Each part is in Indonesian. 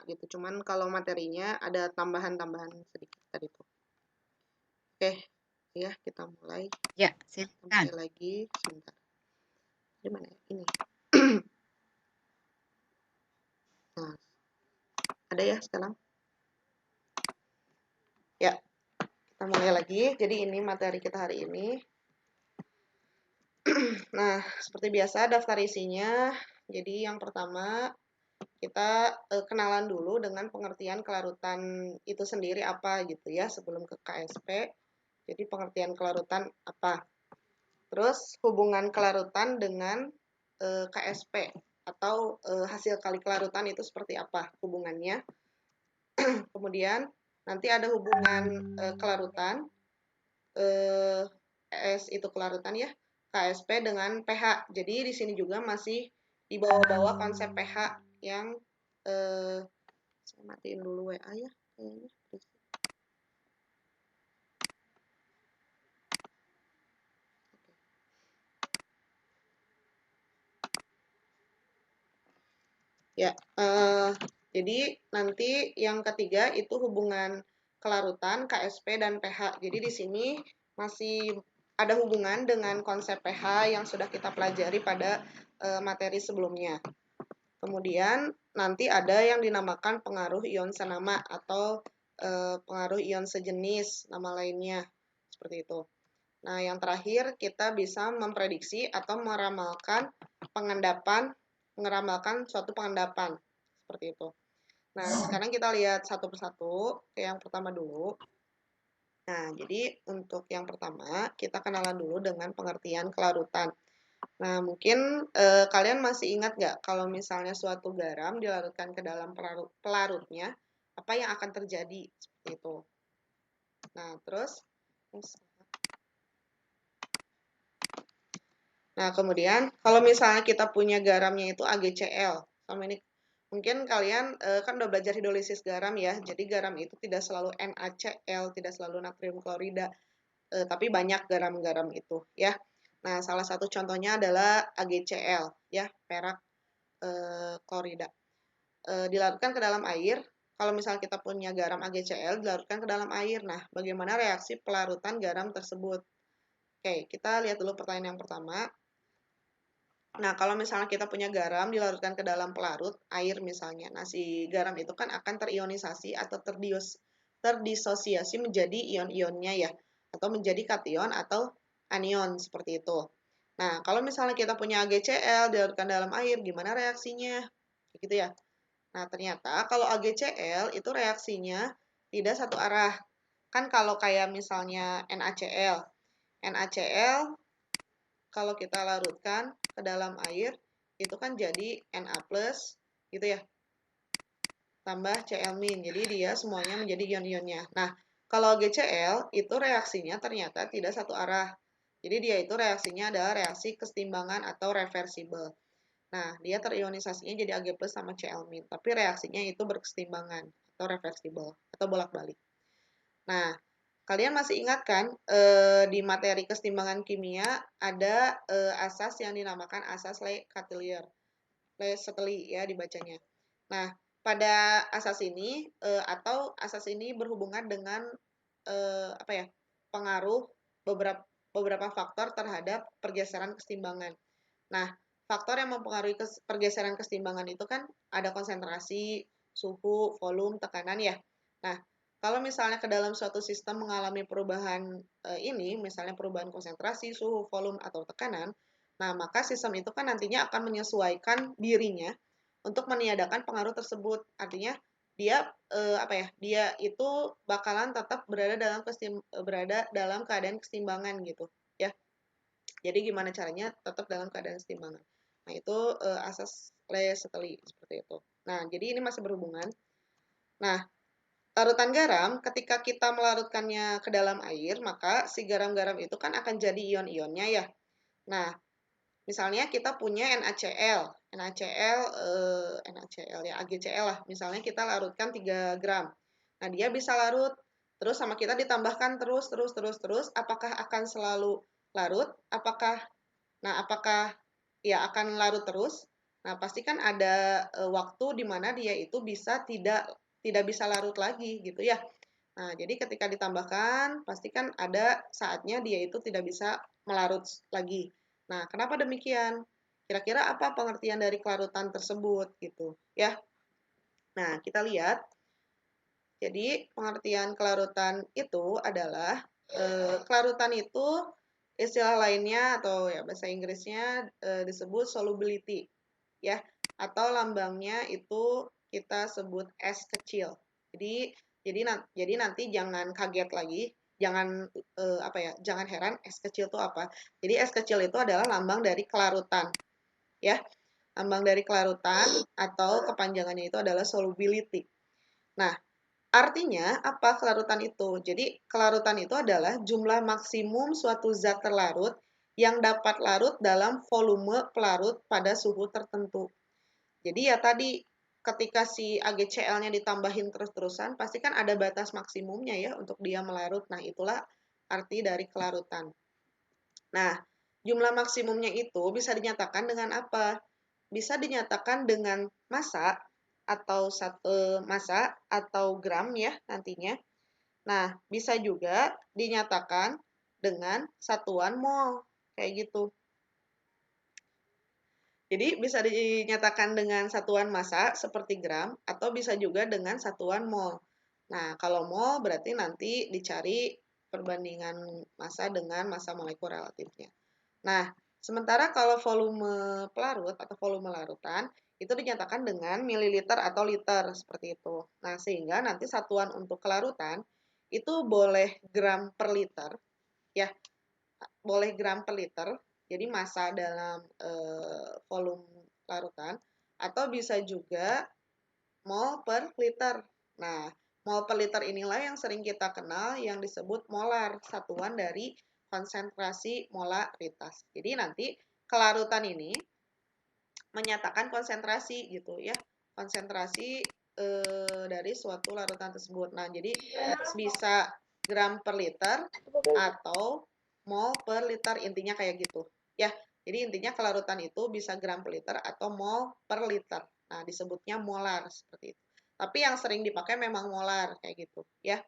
gitu. Cuman kalau materinya ada tambahan-tambahan sedikit tadi tuh. Oke, ya kita mulai. Ya, silakan. Mulai lagi sebentar. Di mana ya? Ini. Nah, ada ya sekarang? Ya, kita mulai lagi. Jadi ini materi kita hari ini. Nah, seperti biasa daftar isinya. Jadi yang pertama kita kenalan dulu dengan pengertian kelarutan itu sendiri apa gitu ya sebelum ke KSP. Jadi pengertian kelarutan apa? Terus hubungan kelarutan dengan KSP atau hasil kali kelarutan itu seperti apa hubungannya. Kemudian nanti ada hubungan kelarutan S itu kelarutan ya, KSP dengan pH. Jadi di sini juga masih di bawah-bawah konsep pH yang saya matiin dulu WA ya kayaknya. Ya, jadi nanti yang ketiga itu hubungan kelarutan KSP dan pH. Jadi di sini masih ada hubungan dengan konsep pH yang sudah kita pelajari pada materi sebelumnya. Kemudian nanti ada yang dinamakan pengaruh ion senama atau pengaruh ion sejenis, nama lainnya seperti itu. Nah, yang terakhir kita bisa memprediksi atau meramalkan suatu pengendapan seperti itu. Nah, sekarang kita lihat satu persatu ke yang pertama dulu. Nah, jadi untuk yang pertama kita kenalan dulu dengan pengertian kelarutan. Nah, mungkin kalian masih ingat nggak kalau misalnya suatu garam dilarutkan ke dalam pelarutnya, apa yang akan terjadi seperti itu. Nah, terus nah, kemudian kalau misalnya kita punya garamnya itu AgCl, sama ini mungkin kalian kan udah belajar hidrolisis garam ya. Jadi garam itu tidak selalu NaCl, tidak selalu natrium klorida, tapi banyak garam-garam itu ya. Nah, salah satu contohnya adalah AgCl ya, perak klorida. Dilarutkan ke dalam air. Kalau misalnya kita punya garam AgCl dilarutkan ke dalam air. Nah, bagaimana reaksi pelarutan garam tersebut? Oke, kita lihat dulu pertanyaan yang pertama. Nah, kalau misalnya kita punya garam dilarutkan ke dalam pelarut, air misalnya. Nah, si garam itu kan akan terionisasi atau terdisosiasi menjadi ion-ionnya ya. Atau menjadi kation atau anion, seperti itu. Nah, kalau misalnya kita punya AgCl dilarutkan dalam air, gimana reaksinya? Gitu ya. Nah, ternyata kalau AgCl itu reaksinya tidak satu arah. Kan kalau kayak misalnya NaCl. NaCl kalau kita larutkan ke dalam air itu kan jadi Na+ gitu ya. Tambah Cl-. Jadi dia semuanya menjadi ion-ionnya. Nah, kalau AgCl itu reaksinya ternyata tidak satu arah. Jadi dia itu reaksinya adalah reaksi kesetimbangan atau reversibel. Nah, dia terionisasinya jadi Ag+ sama Cl-. Tapi reaksinya itu berkesetimbangan atau reversibel atau bolak-balik. Nah, kalian masih ingat kan di materi kesetimbangan kimia ada asas yang dinamakan asas Le-Chatelier. Le-Chatelier ya dibacanya. Nah, pada asas ini atau asas ini berhubungan dengan apa ya? Pengaruh beberapa faktor terhadap pergeseran kesetimbangan. Nah, faktor yang mempengaruhi pergeseran kesetimbangan itu kan ada konsentrasi, suhu, volume, tekanan ya. Nah, kalau misalnya ke dalam suatu sistem mengalami perubahan ini, misalnya perubahan konsentrasi, suhu, volume, atau tekanan, nah maka sistem itu kan nantinya akan menyesuaikan dirinya untuk meniadakan pengaruh tersebut. Artinya dia apa ya? Dia itu bakalan tetap berada dalam keadaan keseimbangan gitu, ya. Jadi gimana caranya tetap dalam keadaan keseimbangan. Nah, itu asas Le-Chatelier seperti itu. Nah, jadi ini masih berhubungan. Nah, larutan garam ketika kita melarutkannya ke dalam air, maka si garam-garam itu kan akan jadi ion-ionnya ya. Nah, misalnya kita punya NaCl, NaCl ya, AgCl lah. Misalnya kita larutkan 3 gram. Nah, dia bisa larut terus sama kita ditambahkan terus. Apakah akan selalu larut? Apakah ya akan larut terus Nah, pasti kan ada waktu di mana dia itu bisa tidak bisa larut lagi gitu ya. Nah, jadi ketika ditambahkan, pasti kan ada saatnya dia itu tidak bisa melarut lagi. Nah, kenapa demikian? Kira-kira apa pengertian dari kelarutan tersebut gitu ya. Nah, kita lihat. Jadi, pengertian kelarutan itu adalah kelarutan itu istilah lainnya atau ya bahasa Inggrisnya disebut solubility ya, atau lambangnya itu kita sebut S kecil. Jadi jadi nanti jangan kaget lagi, jangan apa ya, jangan heran S kecil itu apa. Jadi S kecil itu adalah lambang dari kelarutan ya. Lambang dari kelarutan atau kepanjangannya itu adalah solubility. Nah, artinya apa kelarutan itu? Jadi kelarutan itu adalah jumlah maksimum suatu zat terlarut yang dapat larut dalam volume pelarut pada suhu tertentu. Jadi ya tadi ketika si AgCl-nya ditambahin terus-terusan, pasti kan ada batas maksimumnya ya untuk dia melarut. Nah, itulah arti dari kelarutan. Nah, jumlah maksimumnya itu bisa dinyatakan dengan apa? Bisa dinyatakan dengan massa atau satu massa atau gram ya nantinya. Nah, bisa juga dinyatakan dengan satuan mol kayak gitu. Jadi bisa dinyatakan dengan satuan massa seperti gram atau bisa juga dengan satuan mol. Nah, kalau mol berarti nanti dicari perbandingan massa dengan massa molekul relatifnya. Nah, sementara kalau volume pelarut atau volume larutan itu dinyatakan dengan mililiter atau liter seperti itu. Nah, sehingga nanti satuan untuk kelarutan itu boleh gram per liter ya, boleh gram per liter. Jadi massa dalam volume larutan atau bisa juga mol per liter. Nah, mol per liter inilah yang sering kita kenal yang disebut molar, satuan dari konsentrasi molaritas. Jadi nanti kelarutan ini menyatakan konsentrasi gitu ya, konsentrasi dari suatu larutan tersebut. Nah, jadi bisa gram per liter atau mol per liter, intinya kayak gitu ya. Jadi intinya kelarutan itu bisa gram per liter atau mol per liter. Nah, disebutnya molar seperti itu. Tapi yang sering dipakai memang molar kayak gitu ya.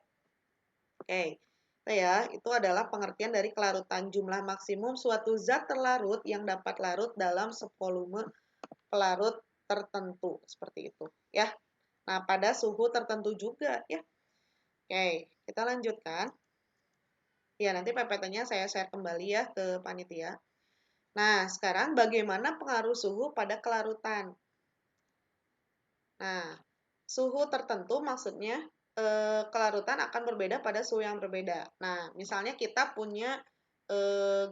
Oke. Nah ya, itu adalah pengertian dari kelarutan, jumlah maksimum suatu zat terlarut yang dapat larut dalam sevolume pelarut tertentu seperti itu ya. Nah, pada suhu tertentu juga ya. Oke, kita lanjutkan. Ya, nanti PPT-nya saya share kembali ya ke panitia. Nah, sekarang bagaimana pengaruh suhu pada kelarutan? Nah, suhu tertentu maksudnya kelarutan akan berbeda pada suhu yang berbeda. Nah, misalnya kita punya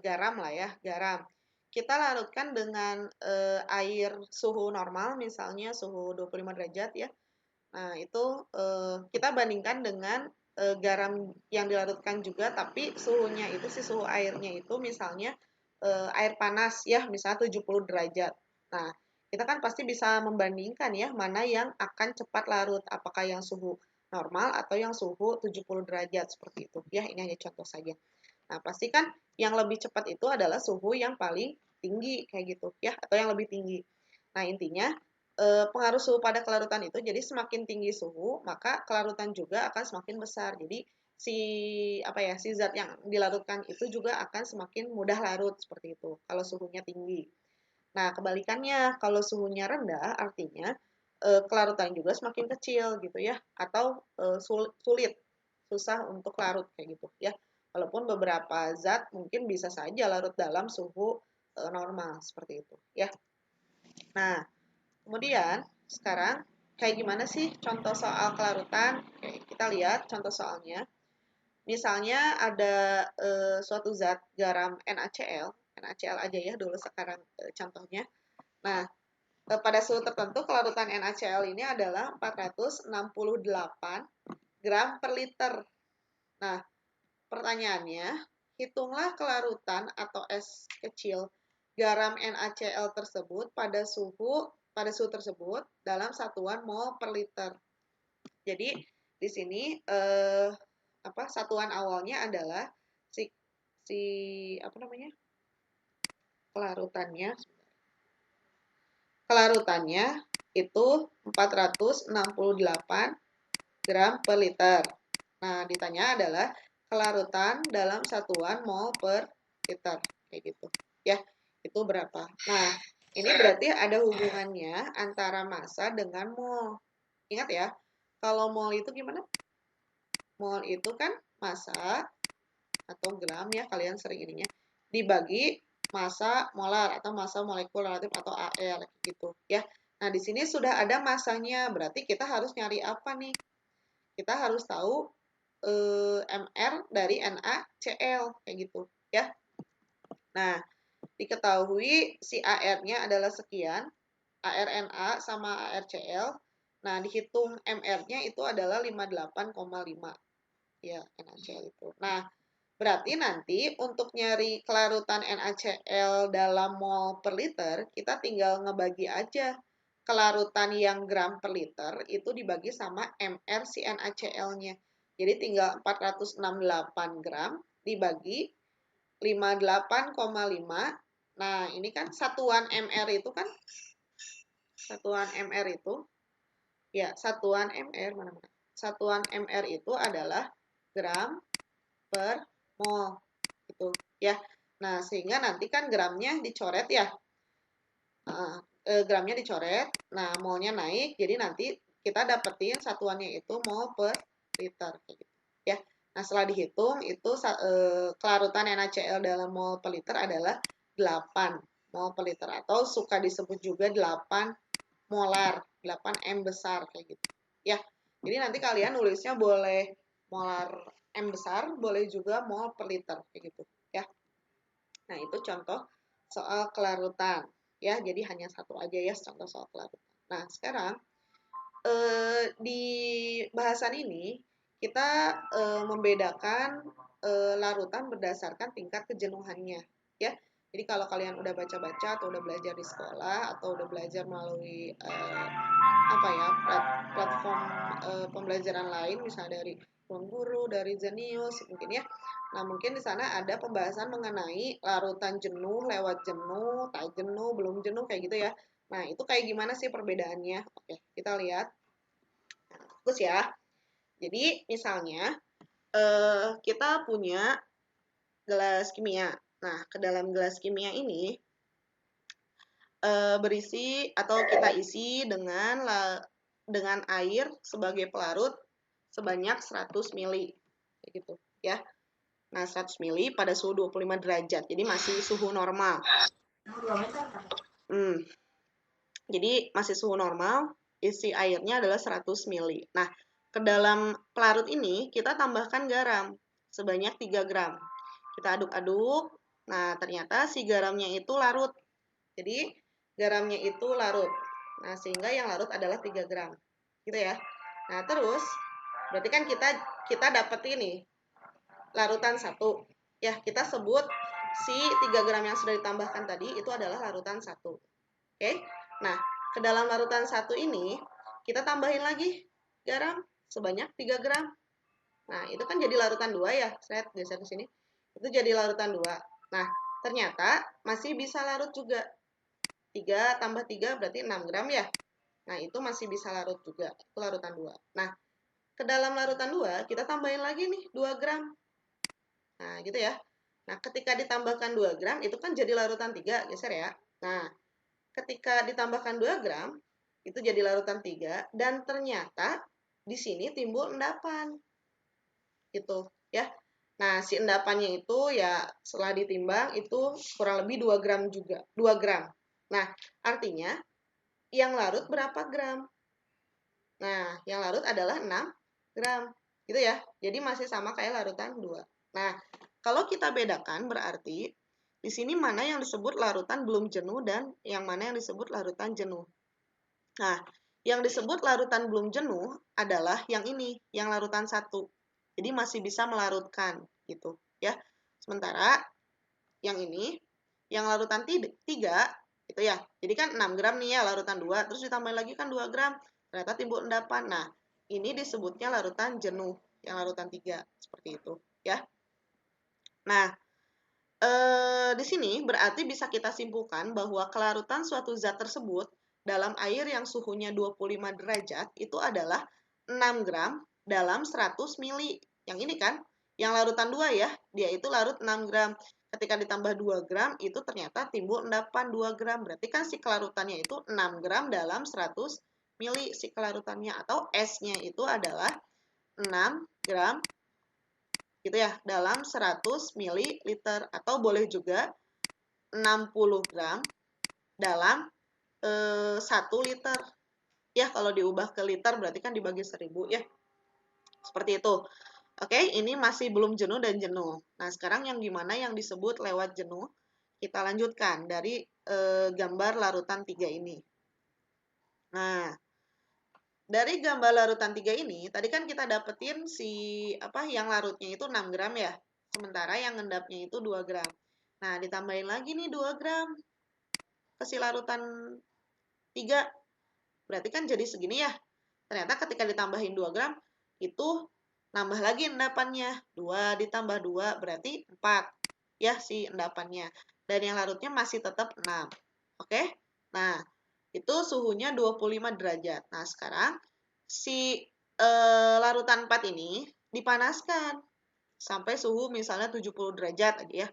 garam lah ya, garam. Kita larutkan dengan air suhu normal, misalnya suhu 25 derajat ya. Nah, itu kita bandingkan dengan garam yang dilarutkan juga, tapi suhunya itu, si suhu airnya itu misalnya air panas ya, misalnya 70 derajat. Nah, kita kan pasti bisa membandingkan ya, mana yang akan cepat larut, apakah yang suhu normal atau yang suhu 70 derajat seperti itu. Ya, ini hanya contoh saja. Nah, pasti kan yang lebih cepat itu adalah suhu yang paling tinggi kayak gitu ya, atau yang lebih tinggi. Nah, intinya pengaruh suhu pada kelarutan itu, jadi semakin tinggi suhu, maka kelarutan juga akan semakin besar. Jadi si apa ya, si zat yang dilarutkan itu juga akan semakin mudah larut seperti itu kalau suhunya tinggi. Nah, kebalikannya kalau suhunya rendah artinya kelarutan juga semakin kecil gitu ya, atau sulit, susah untuk larut kayak gitu ya. Walaupun beberapa zat mungkin bisa saja larut dalam suhu normal seperti itu ya. Nah, kemudian sekarang kayak gimana sih contoh soal kelarutan? Oke, kita lihat contoh soalnya. Misalnya ada suatu zat garam NaCl, NaCl aja ya dulu sekarang contohnya. Nah, pada suhu tertentu kelarutan NaCl ini adalah 468 gram per liter. Nah, pertanyaannya, hitunglah kelarutan atau S kecil garam NaCl tersebut pada suhu tersebut dalam satuan mol per liter. Jadi di sini satuan awalnya adalah si apa namanya, kelarutannya. kelarutannya itu 468 gram per liter. Nah, ditanya adalah kelarutan dalam satuan mol per liter. Kayak gitu. Ya, itu berapa? Nah, ini berarti ada hubungannya antara massa dengan mol. Ingat ya, kalau mol itu gimana? Mol itu kan massa atau gram ya, kalian sering ininya, dibagi massa molar atau massa molekul relatif atau AL gitu ya. Nah, di sini sudah ada massanya, berarti kita harus nyari apa nih? Kita harus tahu MR dari NaCl kayak gitu ya. Nah, diketahui si AR-nya adalah sekian, ARNA sama ARCl. Nah, dihitung MR-nya itu adalah 58,5 ya, NaCl itu. Nah, berarti nanti untuk nyari kelarutan NaCl dalam mol per liter, kita tinggal ngebagi aja kelarutan yang gram per liter itu dibagi sama MR si NaCl-nya. Jadi tinggal 468 gram dibagi 58,5. Nah, ini kan satuan MR itu kan, satuan MR itu, ya satuan MR, mana-mana. Satuan MR itu adalah gram per mol gitu ya. Nah, sehingga nanti kan gramnya dicoret ya. Gramnya dicoret, nah molnya naik, jadi nanti kita dapetin satuannya itu mol per liter gitu ya. Nah, setelah dihitung itu kelarutan NaCl dalam mol per liter adalah 8 mol per liter atau suka disebut juga 8 molar, 8 M besar kayak gitu ya. Jadi nanti kalian nulisnya boleh molar M besar, boleh juga mol per liter kayak gitu ya. Nah, itu contoh soal kelarutan ya. Jadi hanya satu aja ya contoh soal kelarutan. Nah, sekarang di bahasan ini kita membedakan larutan berdasarkan tingkat kejenuhannya ya. Jadi kalau kalian udah baca-baca atau udah belajar di sekolah atau udah belajar melalui apa ya, platform pembelajaran lain misalnya dari Ruang Guru, dari Zenius mungkin ya. Nah, mungkin di sana ada pembahasan mengenai larutan jenuh, lewat jenuh, tak jenuh, belum jenuh kayak gitu ya. Nah, itu kayak gimana sih perbedaannya? Oke, kita lihat. Nah, fokus ya. Jadi, misalnya kita punya gelas kimia. Nah, ke dalam gelas kimia ini berisi atau kita isi dengan air sebagai pelarut sebanyak 100 ml gitu ya. Nah, 100 ml pada suhu 25 derajat. Jadi masih suhu normal. Jadi masih suhu normal, isi airnya adalah 100 ml. Nah, ke dalam pelarut ini kita tambahkan garam sebanyak 3 gram. Kita aduk-aduk. Nah, ternyata si garamnya itu larut. Jadi, garamnya itu larut. Nah, sehingga yang larut adalah 3 gram. Gitu ya. Nah, terus berarti kan kita dapat ini larutan 1. Ya, kita sebut si 3 gram yang sudah ditambahkan tadi itu adalah larutan 1. Oke. Nah, ke dalam larutan 1 ini kita tambahin lagi garam sebanyak 3 gram. Nah, itu kan jadi larutan 2 ya. Saya geser ke sini. Itu jadi larutan 2. Nah, ternyata masih bisa larut juga. 3 tambah 3 berarti 6 gram ya. Nah, itu masih bisa larut juga. Itu larutan 2. Nah, ke dalam larutan 2 kita tambahin lagi nih 2 gram. Nah, gitu ya. Nah, ketika ditambahkan 2 gram itu kan jadi larutan 3, geser ya. Nah, ketika ditambahkan 2 gram itu jadi larutan 3 dan ternyata di sini timbul endapan. Gitu ya. Nah, si endapannya itu ya setelah ditimbang itu kurang lebih 2 gram juga, 2 gram. Nah, artinya yang larut berapa gram? Nah, yang larut adalah 6 gram. Gitu ya. Jadi masih sama kayak larutan 2. Nah, kalau kita bedakan berarti di sini mana yang disebut larutan belum jenuh dan yang mana yang disebut larutan jenuh. Nah, yang disebut larutan belum jenuh adalah yang ini, yang larutan 1. Jadi masih bisa melarutkan gitu ya. Sementara yang ini, yang larutan 3 gitu ya. Jadi kan 6 gram nih ya larutan 2, terus ditambahin lagi kan 2 gram. Ternyata timbul endapan. Nah, ini disebutnya larutan jenuh, yang larutan 3 seperti itu ya. Nah, di sini berarti bisa kita simpulkan bahwa kelarutan suatu zat tersebut dalam air yang suhunya 25 derajat itu adalah 6 gram dalam 100 mili. Yang ini kan, yang larutan 2 ya, dia itu larut 6 gram. Ketika ditambah 2 gram, itu ternyata timbul endapan 2 gram. Berarti kan si kelarutannya itu 6 gram dalam 100 mili si kelarutannya. Atau S-nya itu adalah 6 gram gitu ya, dalam 100 mililiter. Atau boleh juga 60 gram dalam 1 liter. Ya, kalau diubah ke liter berarti kan dibagi 1000 ya. Seperti itu. Oke, ini masih belum jenuh dan jenuh. Nah, sekarang yang gimana yang disebut lewat jenuh? Kita lanjutkan dari gambar larutan 3 ini. Nah, dari gambar larutan 3 ini, tadi kan kita dapetin yang larutnya itu 6 gram ya. Sementara yang ngendapnya itu 2 gram. Nah, ditambahin lagi nih 2 gram ke si larutan 3. Berarti kan jadi segini ya. Ternyata ketika ditambahin 2 gram, itu nambah lagi endapannya. 2 ditambah 2 berarti 4 ya si endapannya. Dan yang larutnya masih tetap 6. Oke? Nah, itu suhunya 25 derajat. Nah, sekarang si larutan 4 ini dipanaskan sampai suhu misalnya 70 derajat aja ya.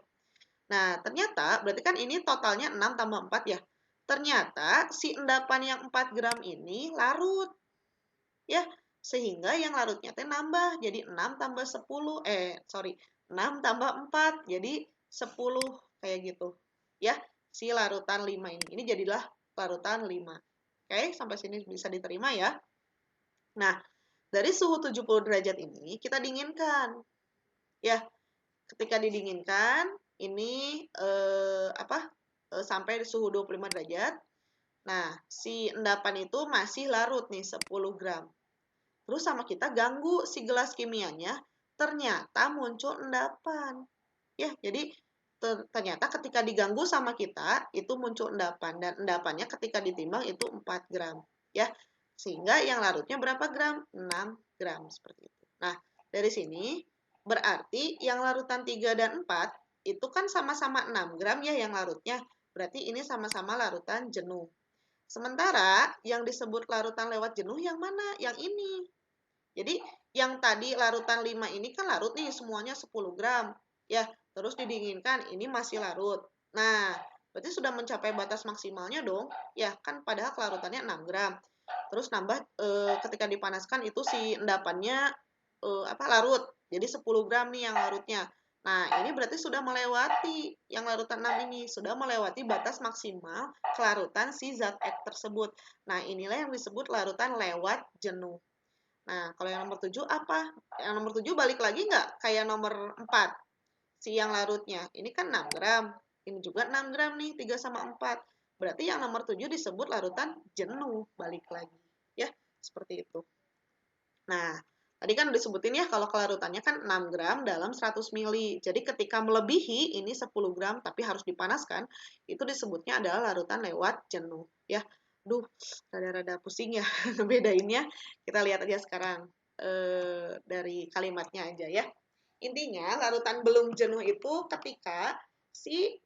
Nah, ternyata berarti kan ini totalnya 6 tambah 4 ya. Ternyata si endapan yang 4 gram ini larut. Ya, sehingga yang larutnya teh nambah jadi 6 tambah 10 6 tambah 4 jadi 10 kayak gitu. Ya, si larutan 5 ini. Ini jadilah larutan 5. Oke, sampai sini bisa diterima ya. Nah, dari suhu 70 derajat ini kita dinginkan. Ya, ketika didinginkan ini sampai suhu 25 derajat. Nah, si endapan itu masih larut nih 10 gram. Terus sama kita ganggu si gelas kimianya, ternyata muncul endapan. Ya, jadi ternyata ketika diganggu sama kita, itu muncul endapan. Dan endapannya ketika ditimbang itu 4 gram. Ya, sehingga yang larutnya berapa gram? 6 gram, seperti itu. Nah, dari sini berarti yang larutan 3 dan 4 itu kan sama-sama 6 gram ya yang larutnya. Berarti ini sama-sama larutan jenuh. Sementara yang disebut larutan lewat jenuh yang mana? Yang ini. Jadi yang tadi larutan 5 ini kan larut nih semuanya 10 gram. Ya, terus didinginkan ini masih larut. Nah, berarti sudah mencapai batas maksimalnya dong. Ya, kan padahal kelarutannya 6 gram. Terus nambah ketika dipanaskan itu si endapannya larut. Jadi 10 gram nih yang larutnya. Nah, ini berarti sudah melewati yang larutan 6 ini, sudah melewati batas maksimal kelarutan si zat X tersebut. Nah, inilah yang disebut larutan lewat jenuh. Nah, kalau yang nomor 7 apa? Yang nomor 7 balik lagi nggak kayak nomor 4, si yang larutnya. Ini kan 6 gram, ini juga 6 gram nih, 3 sama 4. Berarti yang nomor 7 disebut larutan jenuh, balik lagi. Ya, seperti itu. Nah, tadi kan udah disebutin ya kalau kelarutannya kan 6 gram dalam 100 mili. Jadi ketika melebihi ini 10 gram tapi harus dipanaskan, itu disebutnya adalah larutan lewat jenuh. Ya, duh, rada-rada pusing ya ngebedainnya. Kita lihat aja sekarang dari kalimatnya aja ya. Intinya larutan belum jenuh itu ketika si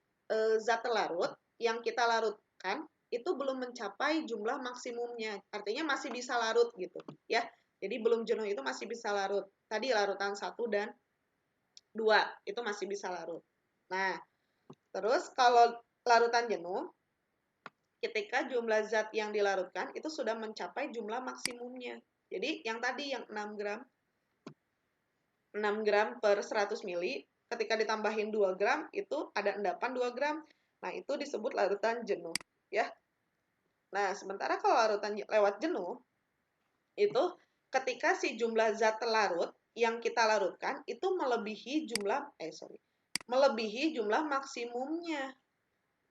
zat larut yang kita larutkan itu belum mencapai jumlah maksimumnya. Artinya masih bisa larut gitu ya. Jadi belum jenuh itu masih bisa larut. Tadi larutan 1 dan 2 itu masih bisa larut. Nah, terus kalau larutan jenuh, ketika jumlah zat yang dilarutkan itu sudah mencapai jumlah maksimumnya. Jadi yang tadi yang 6 gram per 100 mili, ketika ditambahin 2 gram itu ada endapan 2 gram. Nah, itu disebut larutan jenuh. Ya. Nah, sementara kalau larutan lewat jenuh, itu ketika si jumlah zat larut yang kita larutkan itu melebihi jumlah maksimumnya.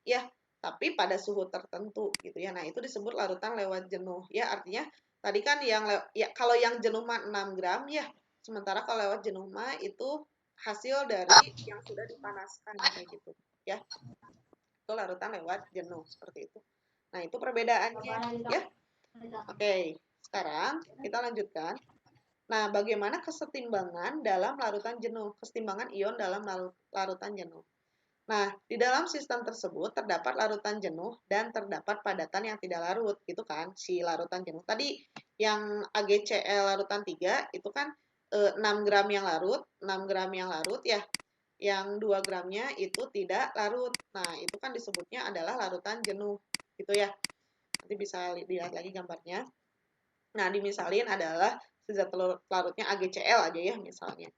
Ya, tapi pada suhu tertentu gitu ya. Nah, itu disebut larutan lewat jenuh. Ya, artinya tadi kan kalau yang jenuh mah 6 gram ya. Sementara kalau lewat jenuh mah itu hasil dari yang sudah dipanaskan kayak gitu. Ya. Itu larutan lewat jenuh seperti itu. Nah, itu perbedaannya ya. Oke, sekarang kita lanjutkan. Nah, bagaimana kesetimbangan dalam larutan jenuh? Kesetimbangan ion dalam larutan jenuh. Nah, di dalam sistem tersebut terdapat larutan jenuh dan terdapat padatan yang tidak larut, gitu kan, si larutan jenuh. Tadi yang AgCl larutan 3 itu kan 6 gram yang larut, 6 gram yang larut ya, yang 2 gramnya itu tidak larut. Nah, itu kan disebutnya adalah larutan jenuh, gitu ya. Nanti bisa dilihat lagi gambarnya. Nah, dimisalin adalah zat larutnya AgCl aja ya misalnya.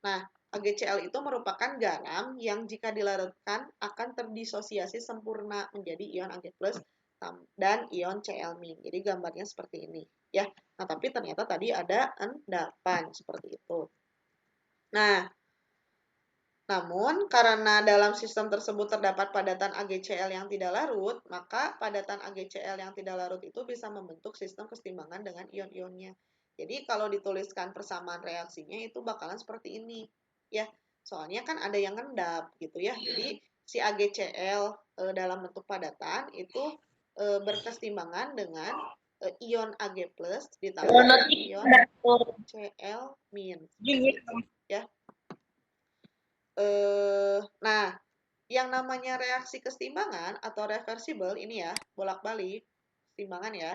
Nah, AgCl itu merupakan garam yang jika dilarutkan akan terdisosiasi sempurna menjadi ion Ag+ dan ion Cl-. Jadi gambarnya seperti ini ya. Nah, tapi ternyata tadi ada endapan seperti itu. Nah, namun karena dalam sistem tersebut terdapat padatan AgCl yang tidak larut, maka padatan AgCl yang tidak larut itu bisa membentuk sistem kesetimbangan dengan ion-ionnya. Jadi kalau dituliskan persamaan reaksinya itu bakalan seperti ini. Ya, soalnya kan ada yang ngendap gitu ya. Jadi si AgCl dalam bentuk padatan itu berkesetimbangan dengan ion Ag+ ditambah ion Cl-. Gitu, ya. Nah, yang namanya reaksi kesetimbangan atau reversible ini ya, bolak-balik kesetimbangan ya.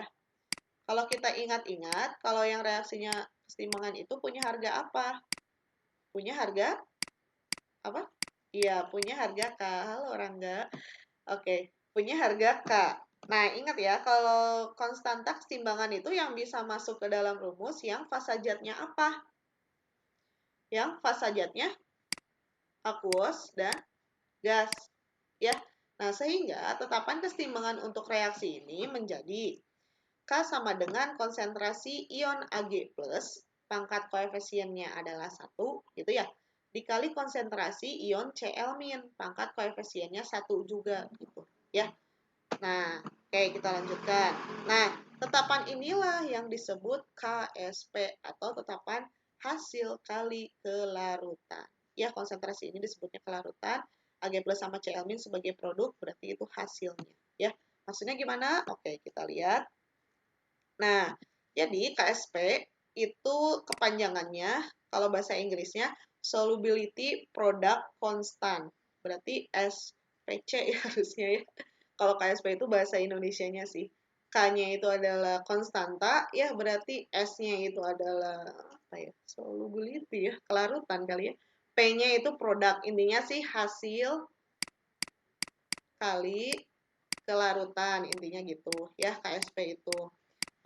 Kalau kita ingat-ingat, kalau yang reaksinya kesetimbangan itu punya harga apa? Punya harga apa? Iya, punya harga K. Halo Rangga. Oke, punya harga K. Nah, ingat ya, kalau konstanta kesetimbangan itu yang bisa masuk ke dalam rumus yang fasa zatnya apa? Yang fasa zatnya aqueous dan gas. Ya. Nah, sehingga tetapan kesetimbangan untuk reaksi ini menjadi K sama dengan konsentrasi ion Ag+, pangkat koefisiennya adalah 1, gitu ya, dikali konsentrasi ion Cl-, pangkat koefisiennya 1 juga, gitu ya. Nah, oke kita lanjutkan. Nah, tetapan inilah yang disebut KSP atau tetapan hasil kali kelarutan. Ya, konsentrasi ini disebutnya kelarutan. Ag+ sama Cl- sebagai produk berarti itu hasilnya. Ya, maksudnya gimana? Oke, kita lihat. Nah, jadi KSP itu kepanjangannya kalau bahasa Inggrisnya solubility product constant. Berarti SPC ya harusnya ya. Kalau KSP itu bahasa Indonesianya sih. K-nya itu adalah konstanta, ya berarti S-nya itu adalah apa ya? Solubility ya, kelarutan kali ya. P-nya itu produk, intinya sih hasil kali kelarutan, intinya gitu ya KSP itu.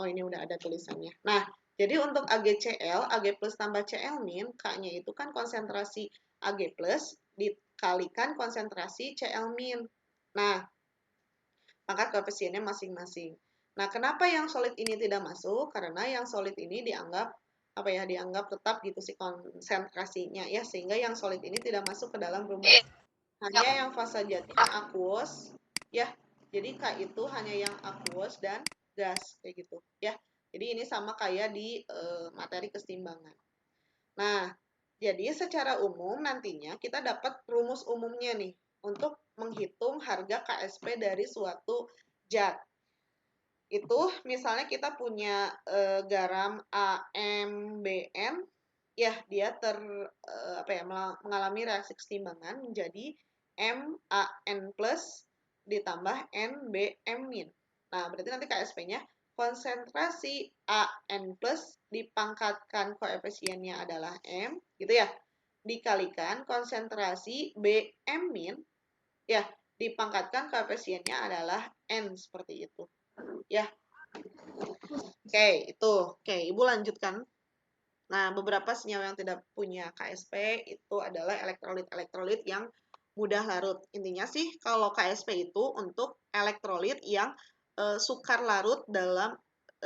Oh, ini udah ada tulisannya. Nah, jadi untuk AgCl, Ag+ tambah Cl-, K-nya itu kan konsentrasi Ag+ dikalikan konsentrasi Cl-. Nah, pangkat koefisiennya masing-masing. Nah, kenapa yang solid ini tidak masuk? Karena yang solid ini dianggap apa ya? Dianggap tetap gitu sih konsentrasinya ya, sehingga yang solid ini tidak masuk ke dalam rumus. Hanya yang fasa zatnya aqueous ya. Jadi K itu hanya yang aqueous dan gas kayak gitu ya. Jadi ini sama kayak di materi kesetimbangan. Nah, jadi secara umum nantinya kita dapat rumus umumnya nih untuk menghitung harga KSP dari suatu zat. Itu misalnya kita punya garam AMBN, ya dia mengalami reaksi kesetimbangan menjadi MAN+ ditambah NBM-. Nah, berarti nanti KSP-nya konsentrasi AN+ dipangkatkan koefisiennya adalah M, gitu ya, dikalikan konsentrasi BM- ya, dipangkatkan koefisiennya adalah N, seperti itu. Ya, oke, itu. Oke, Ibu lanjutkan. Nah, beberapa senyawa yang tidak punya KSP itu adalah elektrolit-elektrolit yang mudah larut. Intinya sih, kalau KSP itu untuk elektrolit yang sukar larut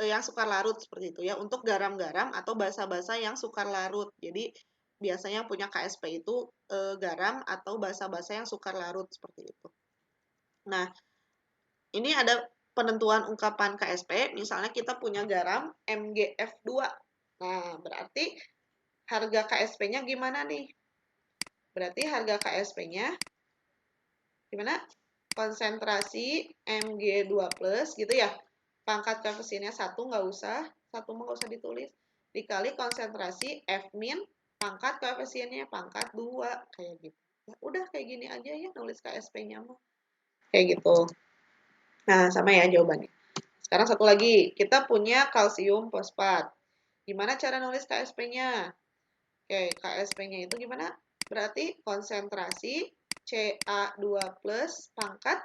yang sukar larut seperti itu ya, untuk garam-garam atau basa-basa yang sukar larut. Jadi, biasanya punya KSP itu garam atau basa-basa yang sukar larut seperti itu. Nah, ini ada penentuan ungkapan KSP, misalnya kita punya garam MgF2. Nah, berarti harga KSP-nya gimana nih? Berarti harga KSP-nya gimana? Konsentrasi Mg2+ gitu ya. Pangkat koefisiennya 1 nggak usah, 1 mah nggak usah ditulis. Dikali konsentrasi F-, pangkat koefisiennya pangkat 2, kayak gitu. Ya, udah. udah kayak gini aja ya nulis KSP-nya mah. Kayak gitu. Nah, sama ya jawabannya. Sekarang satu lagi, kita punya kalsium fosfat. Gimana cara nulis KSP-nya? Oke, KSP-nya itu gimana? Berarti konsentrasi Ca2 plus pangkat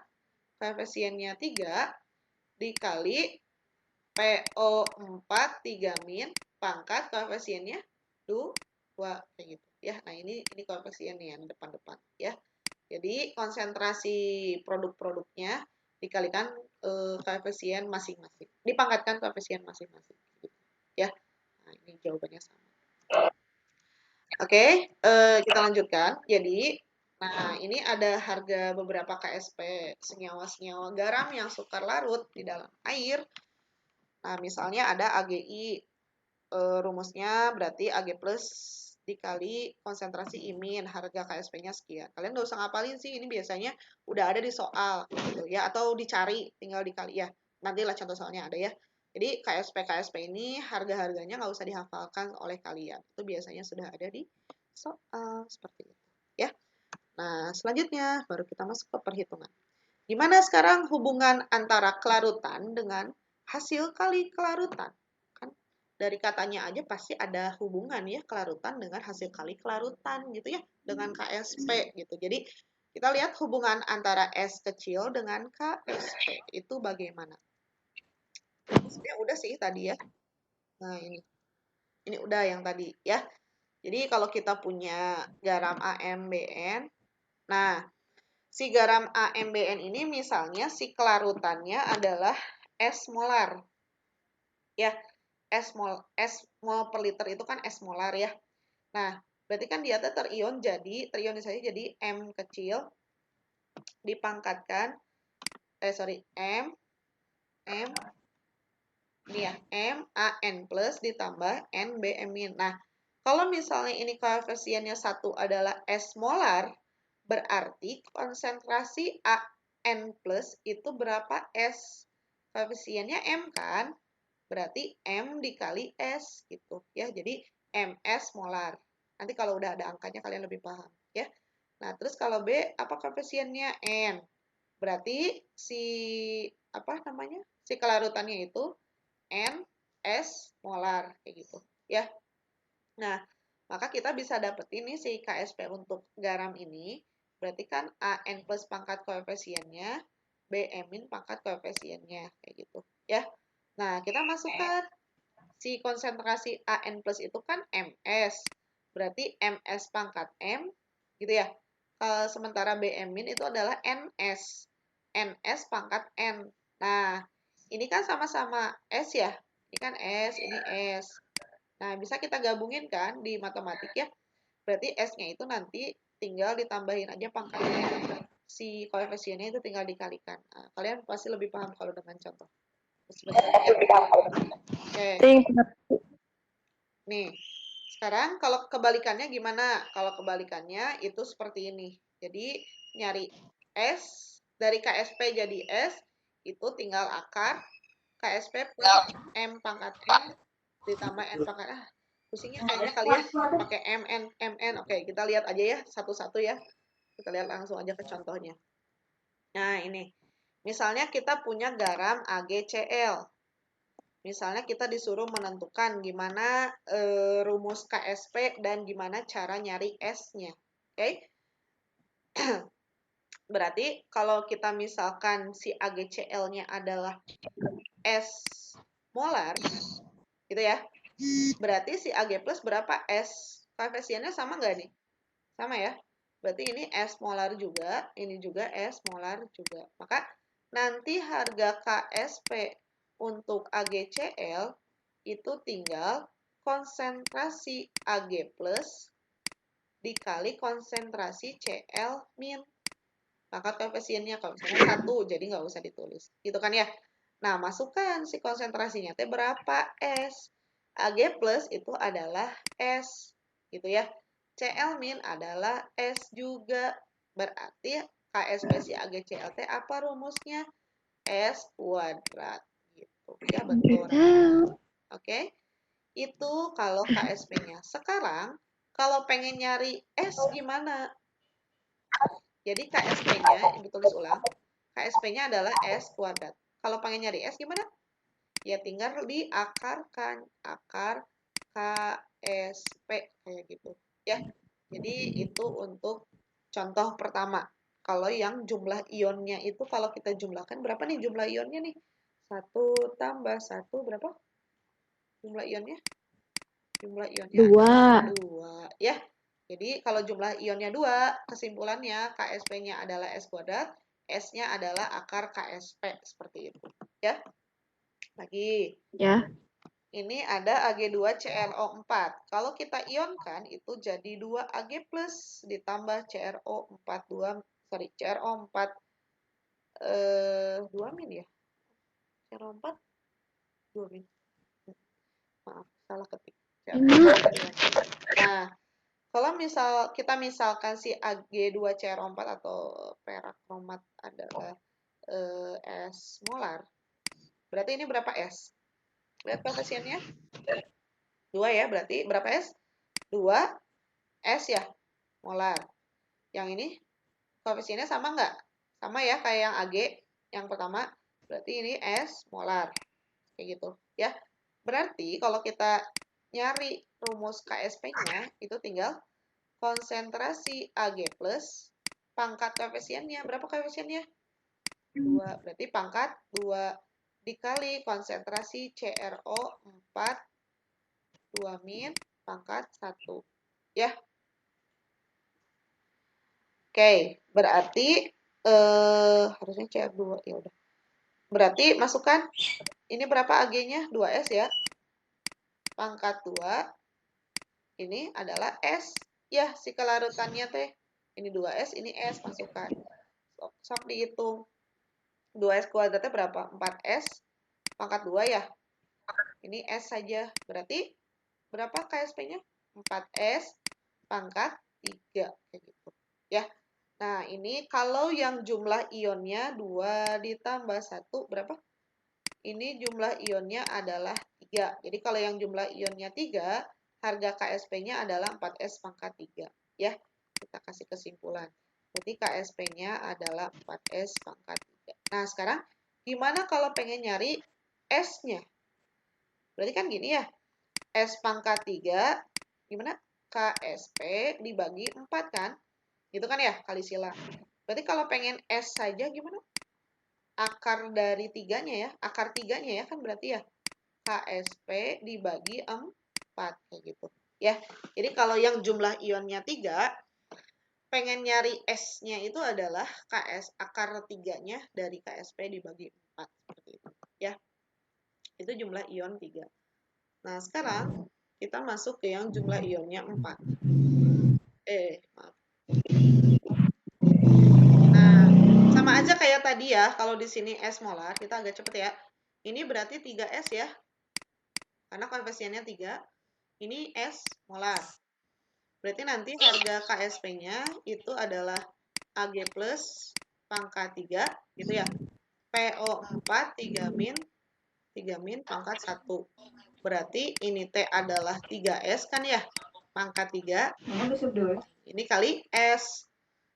koefisiennya 3 dikali PO4 3 min pangkat koefisiennya 2 kayak gitu ya. Nah, ini koefisien yang depan-depan ya. Jadi konsentrasi produk-produknya dikalikan koefisien masing-masing. Dipangkatkan koefisien masing-masing gitu ya. Nah, ini jawabannya sama. Oke, kita lanjutkan. Jadi, nah ini ada harga beberapa KSP senyawa-senyawa garam yang sukar larut di dalam air. Nah, misalnya ada AGI, rumusnya berarti Ag plus dikali konsentrasi imin, harga KSP-nya sekian. Kalian nggak usah ngapalin sih, ini biasanya udah ada di soal gitu ya, atau dicari, tinggal dikali ya. Nantilah contoh soalnya ada ya. Jadi KSP ini harga-harganya nggak usah dihafalkan oleh kalian. Itu biasanya sudah ada di soal seperti itu ya. Nah, selanjutnya baru kita masuk ke perhitungan. Gimana sekarang hubungan antara kelarutan dengan hasil kali kelarutan? Kan dari katanya aja pasti ada hubungan ya, kelarutan dengan hasil kali kelarutan gitu ya, dengan KSP gitu. Jadi kita lihat hubungan antara S kecil dengan KSP itu bagaimana. Sebenarnya udah sih tadi ya. Nah, ini udah yang tadi ya. Jadi kalau kita punya garam AMBN, nah si garam AMBN ini misalnya si kelarutannya adalah S molar. Ya, S mol per liter itu kan S molar ya. Nah, berarti kan dia terionisasi jadi M kecil dipangkatkan M ini ya, MAN plus ditambah NBM-in. Nah, kalau misalnya ini koefisiennya 1 adalah S molar, berarti konsentrasi AN plus itu berapa S? Koefisiennya M kan? Berarti M dikali S gitu ya. Jadi MS molar. Nanti kalau udah ada angkanya kalian lebih paham ya. Nah, terus kalau B apa koefisiennya? N. Berarti apa namanya? Si kelarutannya itu N S molar kayak gitu ya. Nah, maka kita bisa dapetin nih si KSP untuk garam ini. Berarti kan AN plus pangkat koefisiennya, BM min pangkat koefisiennya kayak gitu ya. Nah, kita masukkan si konsentrasi AN plus itu kan MS. Berarti MS pangkat M gitu ya. Sementara BM min itu adalah NS. NS pangkat N. Nah, ini kan sama-sama S ya. Ini kan S, ini S. Nah, bisa kita gabungin kan di matematik ya. Berarti S-nya itu nanti tinggal ditambahin aja pangkatnya. Si koefisiennya itu tinggal dikalikan. Nah, kalian pasti lebih paham kalau dengan contoh. Sebentar ya. Oke. Nih, sekarang kalau kebalikannya gimana? Kalau kebalikannya itu seperti ini. Jadi, nyari S, dari KSP jadi S, itu tinggal akar KSP plus M pangkat N ditambah N pangkat pusingnya kayaknya kalian pakai MN. Oke, kita lihat aja ya satu-satu ya. Kita lihat langsung aja ke contohnya. Nah, ini. Misalnya kita punya garam AgCl. Misalnya kita disuruh menentukan gimana rumus KSP dan gimana cara nyari S-nya. Oke? Berarti kalau kita misalkan si AgCl-nya adalah S molar, gitu ya. Berarti si Ag plus berapa S? Koefisiennya sama nggak nih? Sama ya. Berarti ini S molar juga, ini juga S molar juga. Maka nanti harga KSP untuk AgCl itu tinggal konsentrasi Ag plus dikali konsentrasi Cl min. Maka koefisiennya kalau misalnya 1, jadi nggak usah ditulis. Gitu kan ya. Nah, masukkan si konsentrasinya teh berapa S. Ag plus itu adalah S. Gitu ya. Cl min adalah S juga. Berarti KSP si AgCl teh apa rumusnya? S kuadrat. Gitu. Ya, betul. Oke. Itu kalau KSP-nya. Sekarang, kalau pengen nyari S gimana? Jadi KSP-nya, Ibu tulis ulang. KSP-nya adalah S kuadrat. Kalau pengen nyari S gimana? Ya tinggal diakarkan. Akar KSP kayak gitu. Ya. Jadi itu untuk contoh pertama. Kalau yang jumlah ionnya itu kalau kita jumlahkan berapa nih jumlah ionnya nih? 1 tambah 1 berapa? Jumlah ionnya? Jumlah ionnya adalah 2. Ya. Jadi kalau jumlah ionnya 2, kesimpulannya KSP-nya adalah S kuadrat, S-nya adalah akar KSP. Seperti itu. Ya. Lagi. Ya. Ini ada Ag2CrO4. Kalau kita ionkan itu jadi 2Ag plus ditambah CrO4 CrO4 2 min ya. CrO4 2 min. Maaf, salah ketik. Nah, kalau kita misalkan si Ag2CrO4 atau perakromat adalah S molar, berarti ini berapa S? Lihat koefisiennya. 2 ya, berarti berapa S? 2 S ya, molar. Yang ini koefisiennya sama nggak? Sama ya, kayak yang Ag, yang pertama. Berarti ini S molar. Kayak gitu, ya. Berarti kalau kita nyari rumus KSP-nya, itu tinggal konsentrasi Ag plus pangkat koefisiennya. Berapa koefisiennya? 2. Berarti pangkat 2 dikali konsentrasi CrO4 2 min pangkat 1. Ya. Oke, berarti harusnya CR2 ya udah. Berarti masukkan ini berapa Ag-nya? 2S ya. Pangkat 2 ini adalah S. Ya, si kelarutannya teh. Ini 2S, ini S masukkan. Sok dihitung. 2S kuadratnya berapa? 4S pangkat 2 ya. Ini S saja. Berarti berapa KSP-nya? 4S pangkat 3 kayak gitu. Ya. Nah, ini kalau yang jumlah ionnya 2 ditambah 1 berapa? Ini jumlah ionnya adalah 3. Jadi kalau yang jumlah ionnya 3, harga KSP-nya adalah 4S pangkat 3. Ya, kita kasih kesimpulan. Berarti KSP-nya adalah 4S pangkat 3. Nah, sekarang gimana kalau pengen nyari S-nya? Berarti kan gini ya, S pangkat 3, gimana? KSP dibagi 4 kan? Gitu kan ya, kali silang. Berarti kalau pengen S saja gimana? Akar dari 3-nya ya, akar 3-nya ya kan berarti ya. KSP dibagi 4 kayak gitu. Ya. Jadi kalau yang jumlah ionnya 3, pengen nyari S-nya itu adalah KS akar 3-nya dari KSP dibagi 4 seperti itu. Ya. Itu jumlah ion 3. Nah, sekarang kita masuk ke yang jumlah ionnya 4. Maaf. Nah, sama aja kayak tadi ya, kalau di sini S molar, kita agak cepet ya. Ini berarti 3S ya. Karena koefisiennya 3. Ini S molar. Berarti nanti harga KSP-nya itu adalah Ag plus pangkat 3, gitu ya. PO4 3 min pangkat 1. Berarti ini T adalah 3S kan ya, pangkat 3. Ini kali S.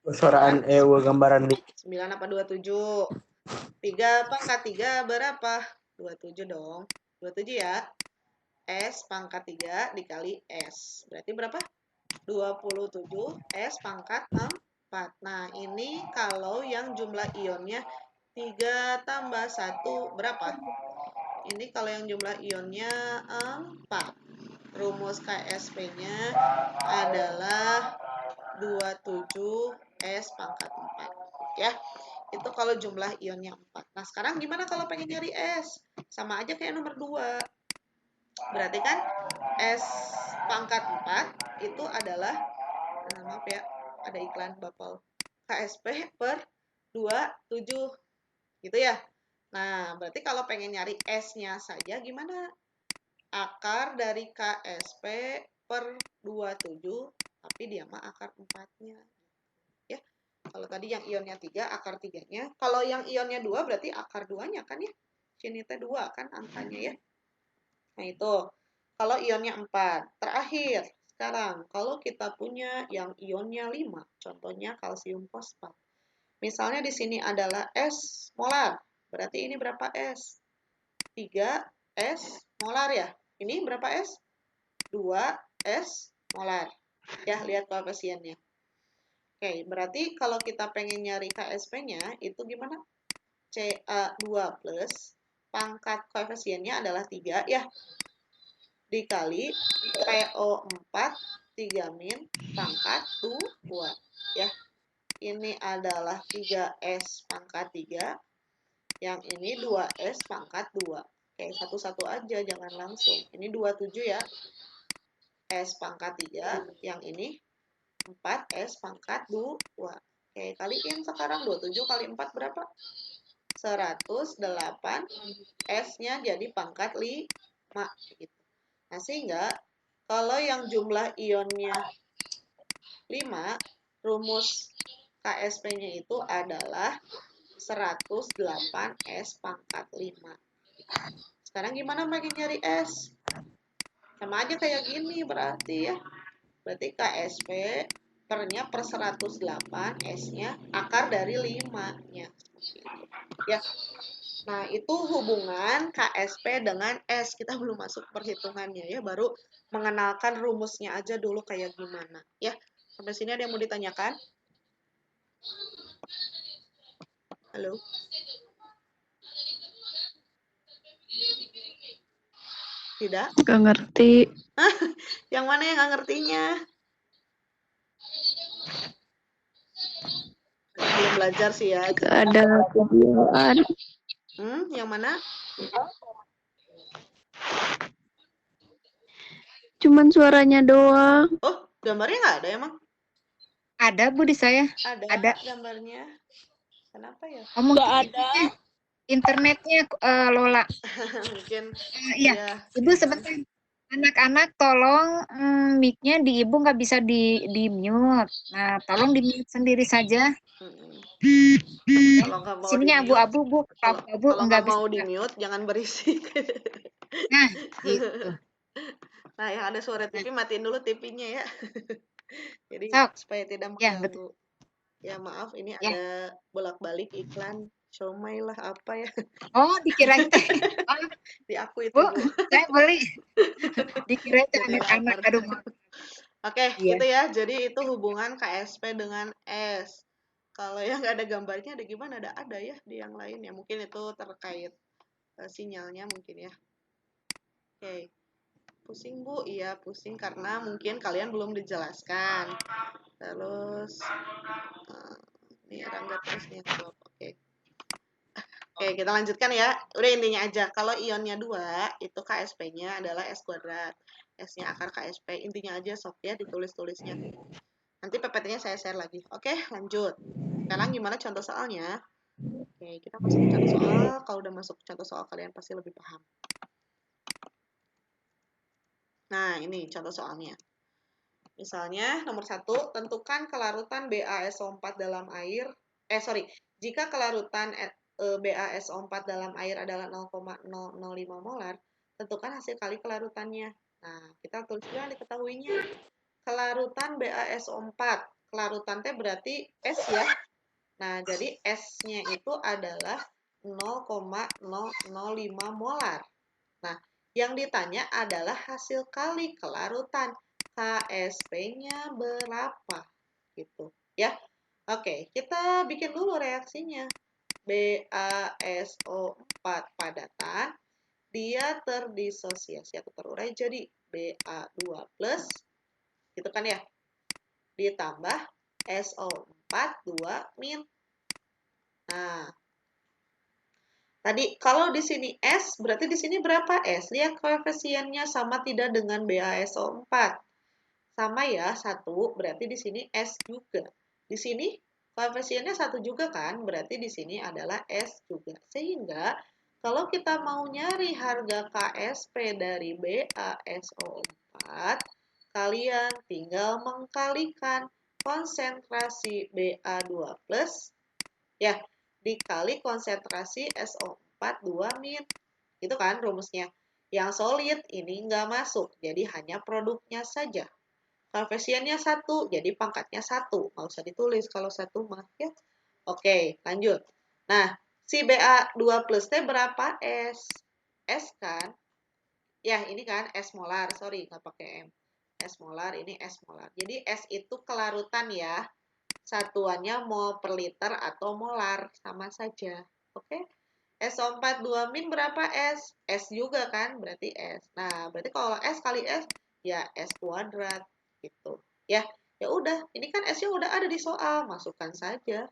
Suaraan gambaran di 9 apa 27? 3 pangkat 3 berapa? 27 dong. 27 ya. S pangkat 3 dikali S. Berarti berapa? 27 S pangkat 4. Nah, ini kalau yang jumlah ionnya 3 tambah 1 berapa? Ini kalau yang jumlah ionnya 4. Rumus KSP-nya adalah 27 S pangkat 4. Ya, itu kalau jumlah ionnya 4. Nah, sekarang gimana kalau pengen nyari S? Sama aja kayak nomor 2. Berarti kan S pangkat 4 itu adalah, maaf ya, ada iklan Bapau. KSP per 27. Gitu ya. Nah, berarti kalau pengen nyari S-nya saja gimana? Akar dari KSP per 27, tapi dia mah akar 4-nya. Ya. Kalau tadi yang ionnya 3, akar 3-nya. Kalau yang ionnya 2 berarti akar 2-nya kan ya. Sini teh 2 kan angkanya ya. Nah, itu. Kalau ionnya 4. Terakhir, Sekarang, kalau kita punya yang ionnya 5, contohnya kalsium fosfat. Misalnya di sini adalah S molar. Berarti ini berapa S? 3 S molar ya. Ini berapa S? 2 S molar. Ya, lihat koefisiennya. Oke, berarti kalau kita pengen nyari KSP-nya, itu gimana? Ca2 plus pangkat koefisiennya adalah 3 ya. Dikali PO4 3 min pangkat 2 ya. Ini adalah 3S pangkat 3, yang ini 2S pangkat 2. Oke, satu-satu aja, jangan langsung. Ini 27 ya, S pangkat 3, yang ini 4S pangkat 2. Oke, kaliin sekarang 27 kali 4 berapa? 108, S-nya jadi pangkat 5. Gitu. Nah, sehingga kalau yang jumlah ionnya 5, rumus KSP-nya itu adalah 108 S pangkat 5. Sekarang gimana makin nyari S? Sama aja kayak gini berarti ya. Berarti KSP pernya per 108, S-nya akar dari 5-nya. Ya. Nah, itu hubungan KSP dengan S. Kita belum masuk perhitungannya ya, baru mengenalkan rumusnya aja dulu kayak gimana. Ya, sampai sini ada yang mau ditanyakan? Halo? Tidak? Gak ngerti. Yang mana yang nggak ngertinya? Belum belajar sih ya. Gak ada videoan. Yang mana? Cuman suaranya doang. Oh, gambarnya nggak ada emang? Ada Bu di saya. Ada gambarnya. Kenapa ya? Oh, mungkin ada. Internetnya Lola. Mungkin. Iya. Ya. Ibu sebentar. Anak-anak tolong mic-nya di Ibu nggak bisa di mute. Nah, tolong di mute sendiri saja. Kalau nggak mau Sininya di-mute, abu-abu Bu. Abu kalau nggak nggak bisa. mau di-mute, jangan berisik. Nah, gitu. Nah, yang ada suara TV matiin dulu TV-nya ya. Jadi Sok. supaya tidak Ya, mengganggu. betul. Ya maaf, ini Ya. ada bolak-balik iklan siomay lah apa ya. Oh, dikira itu. Oh, Di aku itu, Bu, Bu. saya beli. Dikira itu Jadi anak-anak. lapar. Aduh. Oke, Iya. gitu ya. Jadi itu hubungan KSP dengan S. Kalau yang nggak ada gambarnya ada gimana? Ada ya di yang lain ya. Mungkin itu terkait sinyalnya mungkin ya. Oke. Pusing Bu? Iya pusing karena mungkin kalian belum dijelaskan. Terus ini Rangga terus nih yang jawab. Oke. Oke, kita lanjutkan ya. Udah intinya aja. Kalau ionnya 2, itu KSP-nya adalah S kuadrat. S-nya akar KSP. Intinya aja sok ya ditulis-tulisnya. Nanti PPT-nya saya share lagi. Oke, lanjut. Sekarang gimana contoh soalnya? Oke, kita masuk ke contoh soal. Kalau udah masuk ke contoh soal, kalian pasti lebih paham. Nah, ini contoh soalnya. Misalnya, nomor 1, tentukan kelarutan BaSO4 dalam air. Jika kelarutan BaSO4 dalam air adalah 0,005 molar, tentukan hasil kali kelarutannya. Nah, kita tulis dulu yang diketahuinya. Kelarutan BaSO4. Kelarutan T berarti S ya. Nah, jadi S-nya itu adalah 0,005 molar. Nah, yang ditanya adalah hasil kali kelarutan. KSP-nya berapa? Gitu, ya. Oke, kita bikin dulu reaksinya. BaSO4 padatan, dia terdisosiasi atau terurai jadi Ba2+, gitu kan ya. Ditambah SO4 2-. Nah, tadi kalau di sini S, berarti di sini berapa S? Lihat koefisiennya sama tidak dengan BaSO4. Sama ya, 1, berarti di sini S juga. Di sini koefisiennya 1 juga kan, berarti di sini adalah S juga. Sehingga kalau kita mau nyari harga KSP dari BaSO4, kalian tinggal mengkalikan konsentrasi Ba2+, ya, dikali konsentrasi SO4 2-. Itu kan rumusnya. Yang solid ini nggak masuk, jadi hanya produknya saja. Koefisiennya 1, jadi pangkatnya 1. Nggak usah ditulis kalau 1 mah ya. Oke, lanjut. Nah, si Ba2 plus T berapa S? S kan? Ya, ini kan S molar. Sorry, nggak pakai M. S molar, ini S molar. Jadi S itu kelarutan ya. Satuannya mol per liter atau molar. Sama saja. Oke? SO42 min berapa S? S juga kan? Berarti S. Nah, berarti kalau S kali S, ya S kuadrat. Gitu. Ya, ya udah. Ini kan S-nya udah ada di soal. Masukkan saja.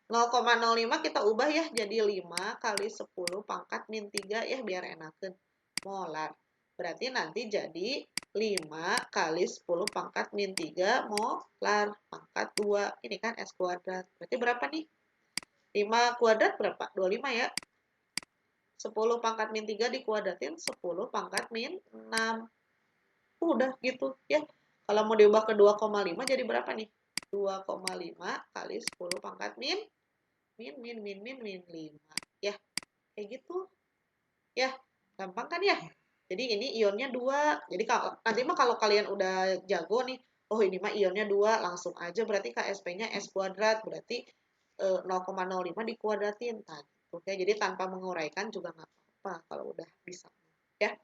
0,05 kita ubah ya jadi 5 kali 10 pangkat min 3 ya biar enakan. Molar. Berarti nanti jadi 5 kali 10 pangkat min 3 molar. Pangkat 2. Ini kan S kuadrat. Berarti berapa nih? 5 kuadrat berapa? 25 ya. 10 pangkat min 3 dikuadratin 10 pangkat min 6. Udah gitu ya. Kalau mau diubah ke 2,5 jadi berapa nih? 2,5 kali 10 pangkat min 5. Ya, kayak gitu. Ya, gampang kan ya? Jadi ini ionnya 2. Jadi kalau nanti mah kalau kalian udah jago nih, oh ini mah ionnya 2, langsung aja berarti KSP-nya S kuadrat, berarti 0,05 dikuadratin. Nah, oke, jadi tanpa menguraikan juga nggak apa-apa kalau udah bisa. Ya.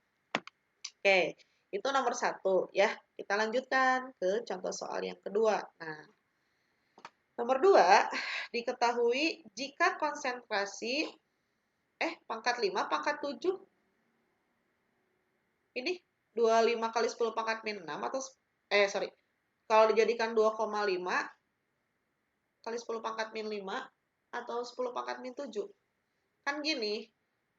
Oke, itu nomor 1 ya. Kita lanjutkan ke contoh soal yang kedua. Nah, nomor 2, diketahui jika konsentrasi pangkat 5, pangkat 7. Ini 25 kali 10 pangkat min 6 atau sorry. Kalau dijadikan 2,5 kali 10 pangkat min 5 atau 10 pangkat min 7. Kan gini,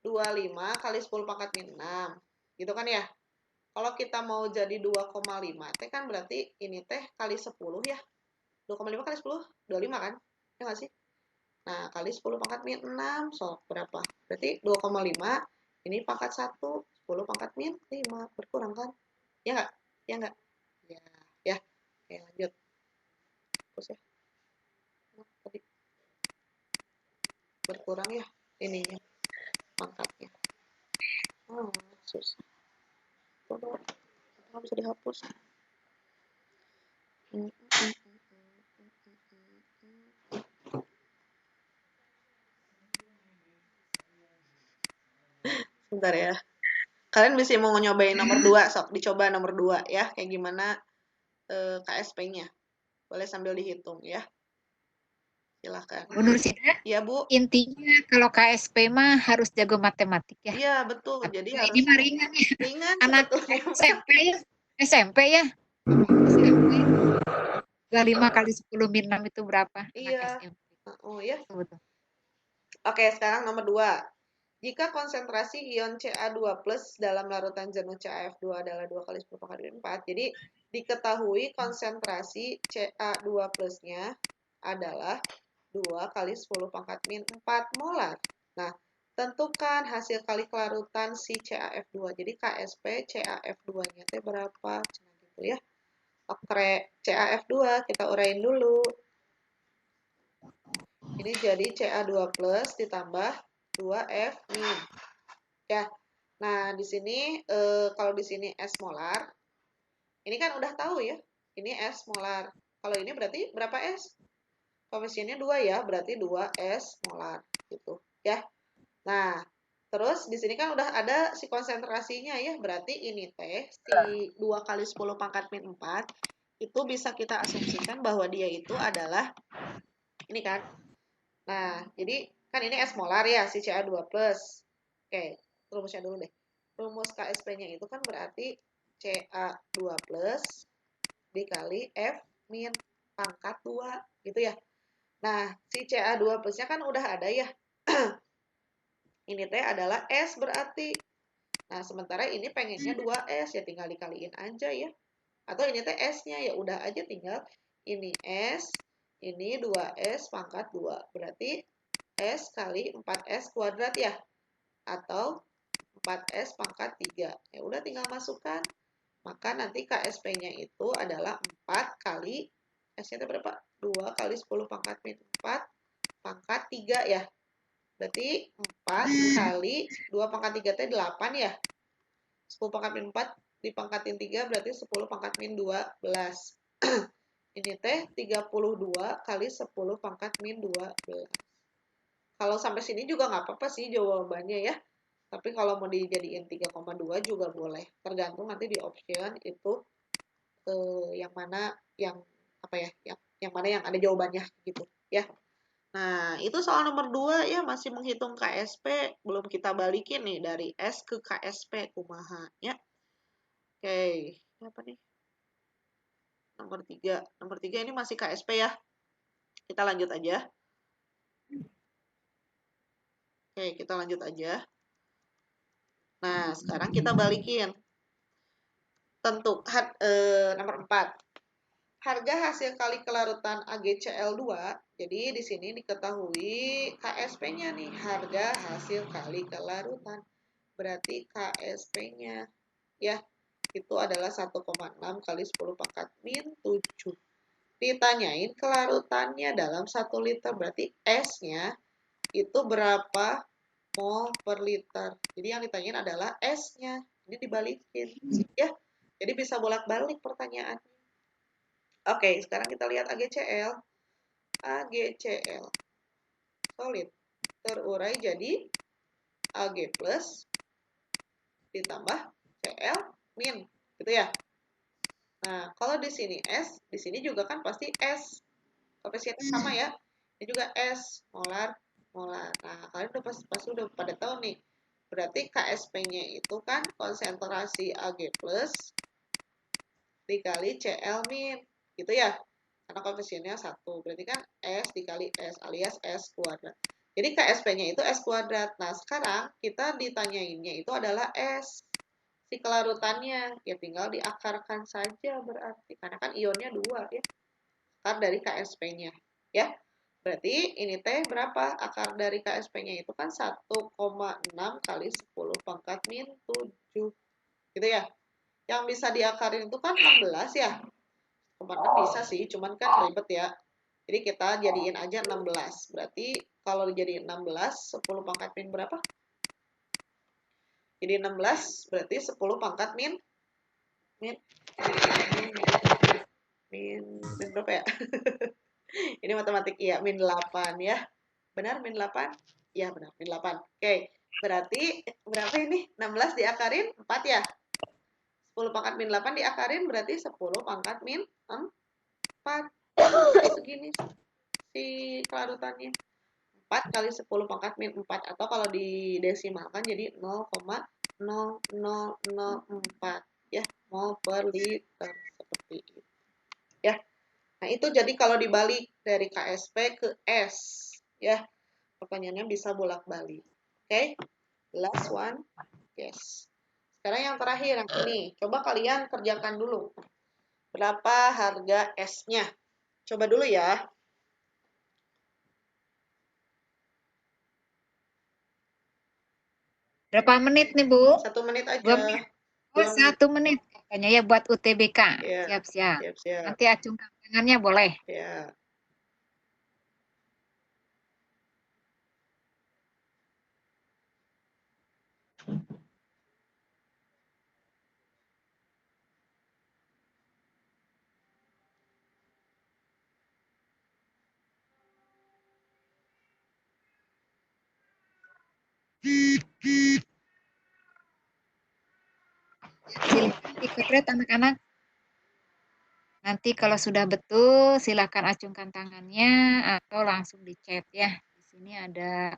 25 kali 10 pangkat min 6. Gitu kan ya? Kalau kita mau jadi 2,5 teh kan berarti ini teh kali 10 ya. 2,5 kali 10, 25 kan? Ya nggak sih? Nah, kali 10 pangkat min 6, so berapa? Berarti 2,5, ini pangkat 1, 10 pangkat min 5, berkurang kan? Ya nggak? Ya nggak? Ya, ya. Oke, lanjut. Terus ya. Tadi berkurang ya ininya, pangkatnya. Oh, susah. Tuh, nggak bisa dihapus. Sebentar ya. Kalian bisa mau nyobain nomor 2, sok dicoba nomor 2 ya, kayak gimana KSP-nya. Boleh sambil dihitung ya. Silahkan. Bu Nursida, Iya, Bu. intinya kalau KSP mah harus jago matematik ya. Iya, betul. Tapi Jadi ini harus mah ringan ya. ringan Anak sebetulnya. SMP ya. SMP ya. SMP. 25 kali 10 min 6 itu berapa? Iya. Anak SMP. Oh ya. Betul. Oke, sekarang nomor 2. Jika konsentrasi ion Ca2+ dalam larutan jenuh CaF2 adalah 2 kali 10 pangkat min 4, jadi diketahui konsentrasi Ca2+-nya adalah 2 kali 10 pangkat min 4 molar. Nah, tentukan hasil kali kelarutan si CaF2. Jadi KSP CaF2-nya itu berapa? Cuma gitu ya. Oke, CaF2 kita uraiin dulu. Ini jadi Ca2+ ditambah 2F min. Ya. Nah, di sini kalau di sini S molar, ini kan udah tahu ya. Ini S molar. Kalau ini berarti berapa S? Koefisiennya 2 ya, berarti 2S molar gitu ya. Nah, terus di sini kan udah ada si konsentrasinya ya, berarti ini teh si 2 kali 10 pangkat min 4 itu bisa kita asumsikan bahwa dia itu adalah ini kan. Nah, jadi kan ini S molar ya, si Ca2+. Oke, rumusnya dulu deh. Rumus KSP-nya itu kan berarti Ca2+ dikali F min pangkat 2, gitu ya. Nah, si Ca2+-nya kan udah ada ya. Ini teh adalah S berarti. Nah, sementara ini pengennya 2S, ya tinggal dikaliin aja ya. Atau ini teh S-nya, ya udah aja tinggal ini S, ini 2S pangkat 2. Berarti S kali 4S kuadrat ya. Atau 4S pangkat 3. Ya udah tinggal masukkan. Maka nanti KSP-nya itu adalah 4 kali, S-nya berapa? 2 kali 10 pangkat min 4 pangkat 3 ya. Berarti 4 kali 2 pangkat 3 teh 8 ya. 10 pangkat min 4 dipangkatin 3 berarti 10 pangkat min 12. Ini teh 32 kali 10 pangkat min 12. Kalau sampai sini juga nggak apa-apa sih jawabannya ya. Tapi kalau mau dijadiin 3,2 juga boleh. Tergantung nanti di option itu yang mana yang apa ya, yang mana yang ada jawabannya gitu ya. Nah, itu soal nomor 2 ya, masih menghitung KSP, belum kita balikin nih dari S ke KSP kumaha ya. Oke, apa nih? Nomor 3. Nomor 3 ini masih KSP ya. Kita lanjut aja. Oke, kita lanjut aja. Nah, sekarang kita balikin. Tentu nomor 4. Harga hasil kali kelarutan AgCl2. Jadi di sini diketahui KSP-nya nih, harga hasil kali kelarutan. Berarti KSP-nya ya, itu adalah 1,6 kali 10 pangkat min 7. Ditanyain kelarutannya dalam 1 liter, berarti S-nya itu berapa mol per liter. Jadi yang ditanyain adalah S-nya. Ini dibalikin ya. Jadi bisa bolak-balik pertanyaan. Oke, sekarang kita lihat AgCl. AgCl solid terurai jadi Ag plus ditambah Cl min, gitu ya. Nah, kalau di sini S, di sini juga kan pasti S. Koefisiennya sama ya. Ini juga S, molar, molar. Nah, kalian udah pada tahu nih. Berarti KSP-nya itu kan konsentrasi Ag plus dikali Cl min, gitu ya. Karena koefisiennya 1. Berarti kan S dikali S alias S kuadrat. Jadi KSP-nya itu S kuadrat. Nah, sekarang kita ditanyainnya itu adalah S. Si kelarutannya. Ya tinggal diakarkan saja berarti. Karena kan ionnya 2 ya. Akar dari KSP-nya. Ya. Berarti ini teh berapa? Akar dari KSP-nya itu kan 1,6 kali 10 pangkat min 7. Gitu ya. Yang bisa diakarin itu kan 16 ya. Kemarin bisa sih, cuman kan ribet ya. Jadi kita jadiin aja 16. Berarti kalau dijadiin 16, 10 pangkat min berapa? Jadi 16 berarti 10 pangkat min berapa ya? Ini matematik iya, min 8 ya. Benar min 8? Iya benar, min 8. Oke, berarti berapa ini? 16 diakarin 4 ya? 10 pangkat min 8 diakarin berarti 10 pangkat min 4. Segini si kelarutannya. 4 kali 10 pangkat min 4. Atau kalau didesimalkan jadi 0,0004 ya, mol per liter. Seperti itu. Ya. Nah, itu jadi kalau dibalik dari KSP ke S. Ya. Pertanyaannya bisa bolak-balik. Oke. Last one. Yes. Sekarang yang terakhir, yang ini. Coba kalian kerjakan dulu. Berapa harga S-nya? Coba dulu ya. Berapa menit nih, Bu? 1 menit aja. 2 menit. Oh, 1 menit katanya ya buat UTBK. Ya. Siap-siap. Siap-siap. Nanti acungkan tangannya boleh. Ya. Silakan dikepret anak-anak. Nanti kalau sudah betul, silakan acungkan tangannya atau langsung di chat ya. Di sini ada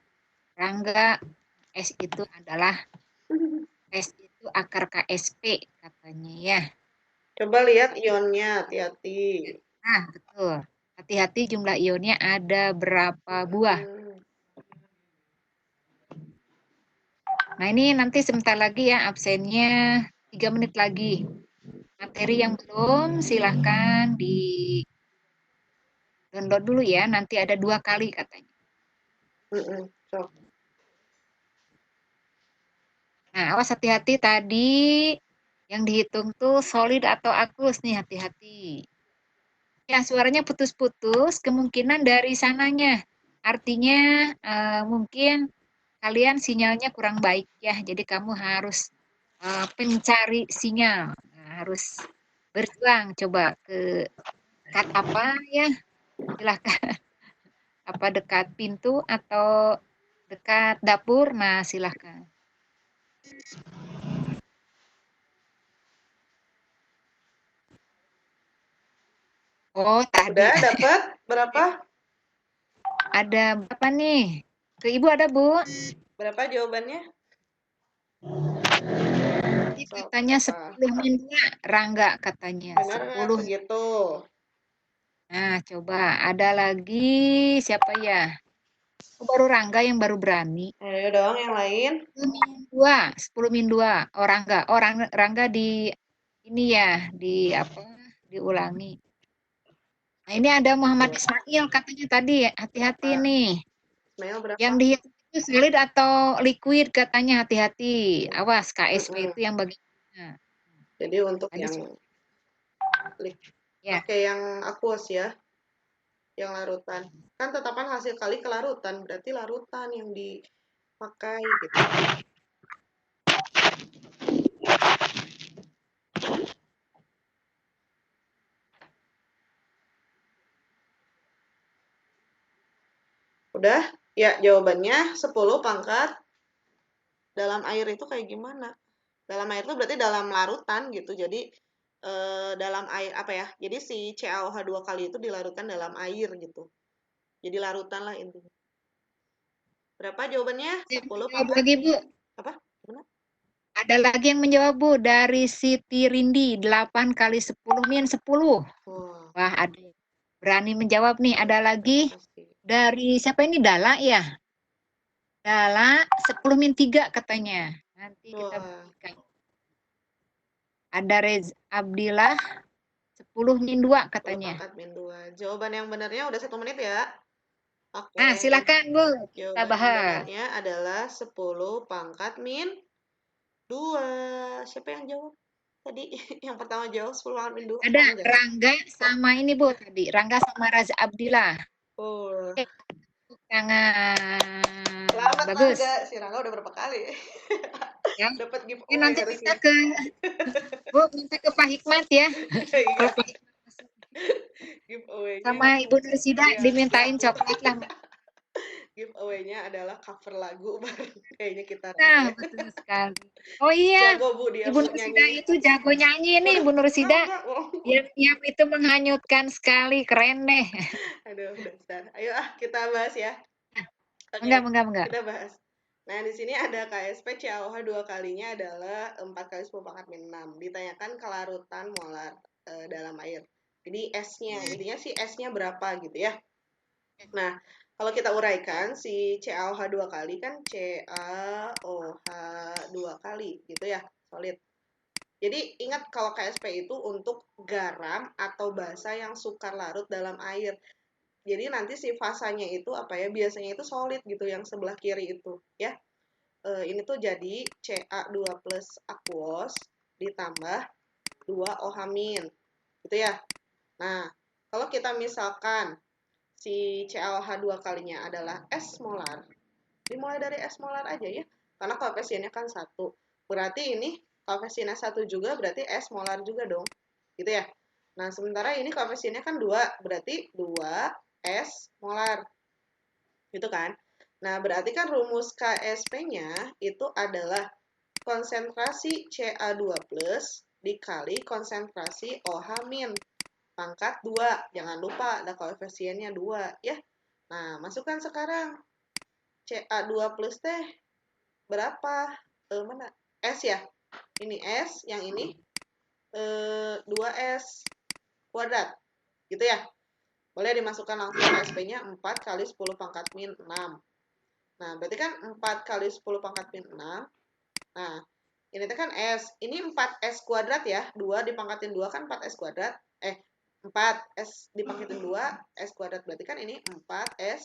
Rangga, S itu adalah S itu akar KSP katanya ya. Coba lihat ionnya, hati-hati. Nah, betul. Hati-hati jumlah ionnya ada berapa buah. Nah, ini nanti sebentar lagi ya absennya 3 menit lagi. Materi yang belum silahkan di download dulu ya. Nanti ada 2 kali katanya. So. Nah, awas hati-hati tadi yang dihitung tuh solid atau aqueous nih, hati-hati. Ya, suaranya putus-putus, kemungkinan dari sananya. Artinya mungkin kalian sinyalnya kurang baik ya, jadi kamu harus pencari sinyal. Nah, harus berjuang coba ke dekat apa ya? Silahkan. Apa dekat pintu atau dekat dapur? Nah, silahkan. Oh, tadi Udah dapat berapa? ada berapa nih? Ke Ibu ada, Bu? Berapa jawabannya? Tadi So, katanya berapa? 10 min 2. Rangga katanya Benar nggak 10. segitu? Nah, coba ada lagi siapa ya? Oh, baru Rangga yang baru berani. Ayo dong yang lain. 10 min 2, 10 min 2. Oh, Rangga. Oh, Rangga di ini ya, di apa? Diulangi. Nah, ini ada Muhammad Ismail katanya tadi, hati-hati Berapa? nih. Ismail berapa? Yang dihitung itu solid atau liquid katanya, hati-hati. Awas, KSP itu yang bagaimana. Jadi untuk Tadi yang ya. Oke, yang aqueous ya, yang larutan. Kan tetapan hasil kali ke larutan, berarti larutan yang dipakai gitu. Udah? Ya, jawabannya 10 pangkat dalam air itu kayak gimana? Dalam air itu berarti dalam larutan gitu. Jadi dalam air apa ya? Jadi si CaOH 2 kali itu dilarutkan dalam air gitu. Jadi larutan lah intinya. Berapa jawabannya? 10 Jawab pangkat lagi, Bu. apa? Gimana? Ada lagi yang menjawab, Bu. Dari Siti Rindi, 8 kali 10 min 10. Wah, Wah, ada. Berani menjawab nih. Ada lagi pasti. dari siapa ini? Dala ya? Dala 10 min 3 katanya. Nanti kita Wah, buktikan. Ada Rez Abdillah 10 min 2 10 katanya. pangkat min 2. Jawaban yang benarnya udah 1 menit ya. Oke. Nah, silakan, Bu. Kita Jawaban yang bahas. benarnya adalah 10 pangkat min 2. Siapa yang jawab? Tadi yang pertama jawab 10 pangkat min 2. Ada Oh, enggak ya? Rangga sama ini, Bu, tadi. Rangga sama Raza Abdillah. Oh. Tangan. Selamat Bagus. Rangga. Si Rangga udah berapa kali? Ya. Dapat Ini giveaway nanti harusnya. minta ke Bu, minta ke Pak Hikmat ya. Iya, Kalau Pak Hikmat masuk. giveaway-nya Sama Ibu Nursida iya, dimintain lagu. coklat lah. Giveaway-nya adalah cover lagu baru kayaknya kita Nah, Rangga. betul sekali. Oh iya, Jago Bu dia Ibu buat Nursida nyanyi. itu jago nyanyi nih, Waduh, Ibu Nursida. enggak, bohong. Diam-diam itu menghanyutkan sekali, keren deh. Aduh, dasar. Ayo kita bahas ya. Oke, Enggak. kita bahas. Nah, di sini ada KSP CaOH 2 kalinya adalah 4 kali 10 pangkat min 6. Ditanyakan kelarutan molar dalam air. Jadi S-nya, intinya sih S-nya berapa gitu ya. Nah, kalau kita uraikan si CaOH 2 kali kan CaOH 2 kali gitu ya, solid. Jadi ingat kalau KSP itu untuk garam atau basa yang sukar larut dalam air. Jadi nanti si fasanya itu apa ya? Biasanya itu solid gitu yang sebelah kiri itu ya. Ini tuh jadi Ca2 plus aqueous ditambah 2 OH min. Gitu ya. Nah, kalau kita misalkan si CaOH 2 kalinya adalah S molar, dimulai dari S molar aja ya. Karena koefisiennya kan 1. Berarti ini koefisiennya 1 juga berarti S molar juga dong. Gitu ya. Nah, sementara ini koefisiennya kan 2, berarti 2 S molar. Gitu kan? Nah, berarti kan rumus KSP-nya itu adalah konsentrasi Ca2 plus dikali konsentrasi OH min pangkat 2. Jangan lupa ada koefisiennya 2 ya. Nah, masukkan sekarang Ca2 plus teh berapa? Mana? S ya? Ini S, yang ini 2S kuadrat. Gitu ya? Boleh dimasukkan langsung KSP-nya 4 kali 10 pangkat min 6. Nah, berarti kan 4 kali 10 pangkat min 6. Nah, ini kan S. Ini 4S kuadrat ya. 2 dipangkatin 2 kan 4S kuadrat. 4S dipangkatin 2, S kuadrat. Berarti kan ini 4S.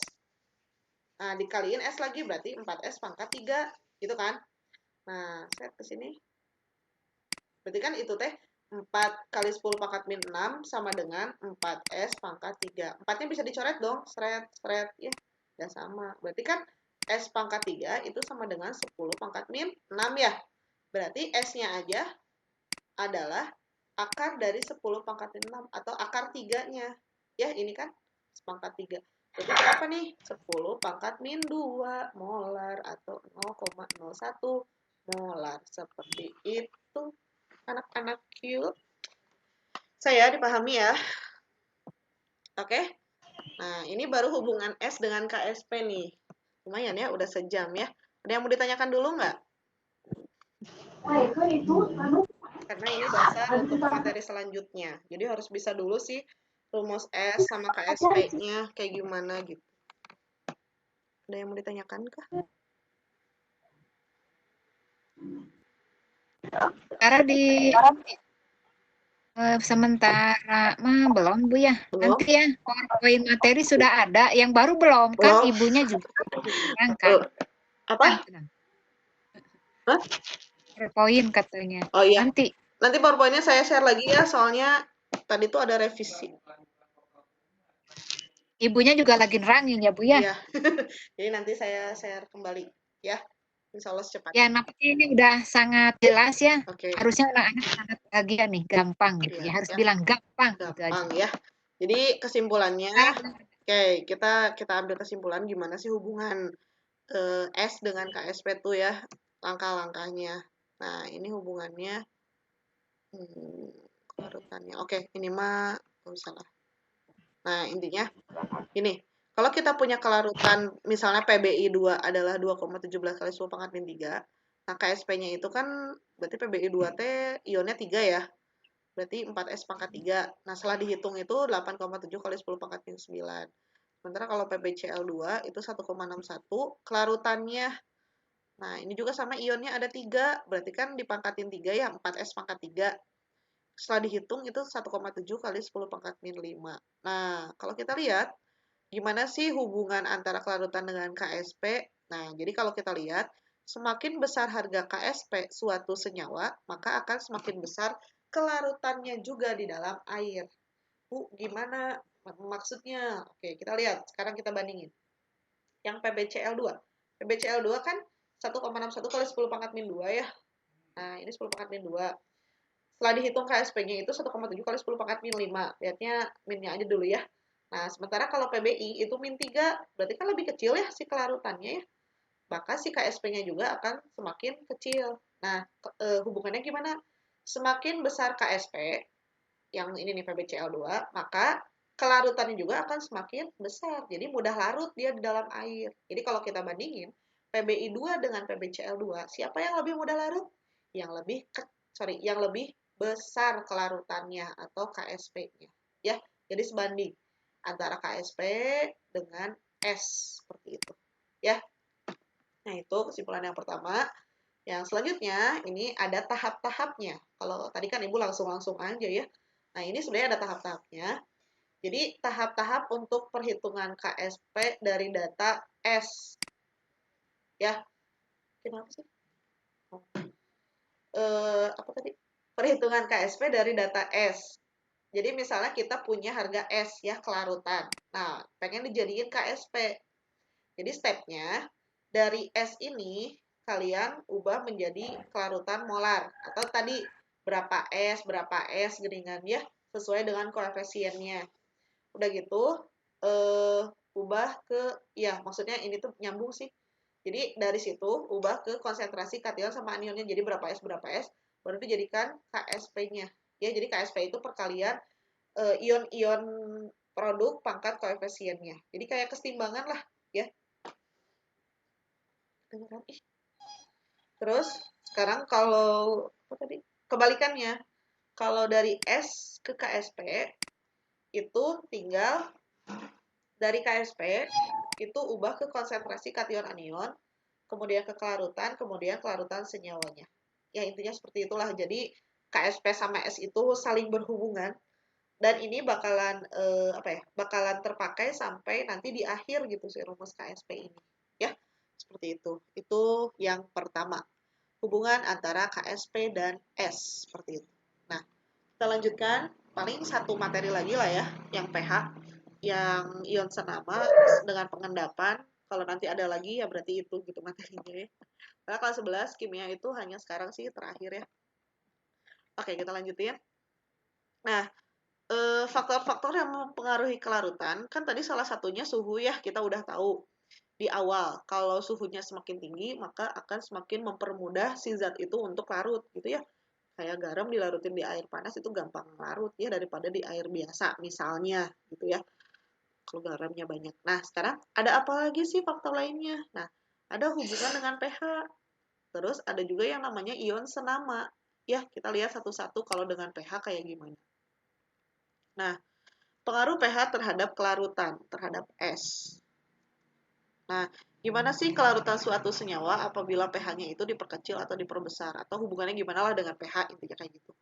Nah, dikaliin S lagi berarti 4S pangkat 3. Gitu kan? Nah, set ke sini. Berarti kan itu teh 4 kali 10 pangkat min 6 sama dengan 4S pangkat 3. 4-nya bisa dicoret dong. Seret, seret. Ya, udah sama. Berarti kan S pangkat 3 itu sama dengan 10 pangkat min 6 ya. Berarti S-nya aja adalah akar dari 10 pangkat 6 atau akar 3-nya. Ya, ini kan pangkat 3. Jadi berapa nih? 10 pangkat min 2 molar atau 0,01 molar. Seperti itu. Anak-anak cute. Saya dipahami ya. Oke. Nah, ini baru hubungan S dengan KSP nih. Lumayan ya, udah sejam ya. Ada yang mau ditanyakan dulu nggak? Karena ini dasar untuk materi selanjutnya. Jadi harus bisa dulu sih rumus S sama KSP-nya kayak gimana gitu. Ada yang mau ditanyakan kah? Karena di sementara mah belum Bu ya. Belum? Nanti ya PowerPoint materi sudah ada, yang baru belum kan Belum. ibunya juga angkat. Apa? Hah? PowerPoint katanya. Oh iya. Nanti PowerPoint-nya saya share lagi ya, soalnya tadi tuh ada revisi. ibunya juga lagi nerangin ya Bu ya. Iya. Jadi nanti saya share kembali ya. Insya Allah secepatnya. Ya, nampaknya ini udah sangat jelas ya. Oke. Harusnya anak-anak sangat bahagia nih, gampang gitu Iya, ya. Harus ya. bilang gampang gitu aja. Gampang ya. Jadi kesimpulannya, oke, kita ambil kesimpulan gimana sih hubungan S dengan KSP tuh ya, langkah-langkahnya. Nah, ini hubungannya kelarutannya. Oke, ini mah salah. Nah, intinya ini, kalau kita punya kelarutan misalnya PBI 2 adalah 2,17 kali 10 pangkat min 3, nah KSP-nya itu kan berarti PBI 2 T ionnya 3 ya. Berarti 4S pangkat 3. Nah, setelah dihitung itu 8,7 kali 10 pangkat min 9. Sementara kalau PbCl2 itu 1,61 kelarutannya. Nah, ini juga sama ionnya ada 3. Berarti kan dipangkatin 3 ya, 4S pangkat 3. Setelah dihitung itu 1,7 kali 10 pangkat min 5. Nah, kalau kita lihat, gimana sih hubungan antara kelarutan dengan KSP? Nah, jadi kalau kita lihat, semakin besar harga KSP suatu senyawa, maka akan semakin besar kelarutannya juga di dalam air. Bu, gimana maksudnya? Oke, kita lihat. Sekarang kita bandingin. Yang PbCl2. PbCl2 kan 1,61 kali 10 pangkat min 2 ya. Nah, ini 10 pangkat min 2. Setelah dihitung KSP-nya itu 1,7 kali 10 pangkat min 5. Lihatnya minnya aja dulu ya. Nah, sementara kalau PBI itu min 3, berarti kan lebih kecil ya si kelarutannya ya. Maka si KSP-nya juga akan semakin kecil. Nah, hubungannya gimana? Semakin besar KSP, yang ini nih PbCl2, maka kelarutannya juga akan semakin besar. Jadi mudah larut dia di dalam air. Jadi kalau kita bandingin PBI2 dengan PbCl2, siapa yang lebih mudah larut? Yang lebih besar kelarutannya atau KSP-nya. Ya, jadi sebanding antara KSP dengan S seperti itu. Ya. Nah, itu kesimpulan yang pertama. Yang selanjutnya, ini ada tahap-tahapnya. Kalau tadi kan Ibu langsung-langsung aja ya. Nah, ini sebenarnya ada tahap-tahapnya. Jadi, tahap-tahap untuk perhitungan KSP dari data S. Ya, kenapa sih? Apa tadi? Perhitungan KSP dari data S. Jadi, misalnya kita punya harga S ya, kelarutan. Nah, pengen dijadiin KSP. Jadi, stepnya, dari S ini, kalian ubah menjadi kelarutan molar. Atau tadi, berapa S geningan ya, sesuai dengan koefisiennya. Udah gitu, ubah ke, ya maksudnya ini tuh nyambung sih. Jadi dari situ ubah ke konsentrasi kation sama anionnya. Jadi berapa S, baru dijadikan KSP-nya. Ya, jadi KSP itu perkalian ion-ion produk pangkat koefisiennya. Jadi kayak kesetimbangan lah, ya. Terus sekarang kalau apa tadi? Kebalikannya. Kalau dari S ke KSP itu tinggal dari KSP itu ubah ke konsentrasi kation anion, kemudian ke kelarutan, kemudian kelarutan senyawanya. Ya, intinya seperti itulah. Jadi KSP sama S itu saling berhubungan dan ini bakalan bakalan terpakai sampai nanti di akhir gitu sih rumus KSP ini. Ya, seperti itu. Itu yang pertama. Hubungan antara KSP dan S seperti itu. Nah, kita lanjutkan paling satu materi lagi lah ya, yang pH, yang ion senama dengan pengendapan Kalau nanti ada lagi ya berarti itu gitu materinya ya. Karena kelas 11 kimia itu hanya sekarang sih terakhir ya. Oke, kita lanjutin. Nah, faktor-faktor yang mempengaruhi kelarutan, kan tadi salah satunya suhu ya, kita udah tahu di awal. Kalau suhunya semakin tinggi, maka akan semakin mempermudah si zat itu untuk larut gitu ya. Kayak garam dilarutin di air panas itu gampang larut ya daripada di air biasa misalnya gitu ya. Kalau garamnya banyak. Nah, sekarang ada apa lagi sih faktor lainnya? Nah, ada hubungan dengan pH. Terus ada juga yang namanya ion senama. Ya, kita lihat satu-satu kalau dengan pH kayak gimana. Nah, pengaruh pH terhadap kelarutan, terhadap es. Nah, gimana sih kelarutan suatu senyawa apabila pH-nya itu diperkecil atau diperbesar? Atau hubungannya gimana lah dengan pH, intinya kayak gitu.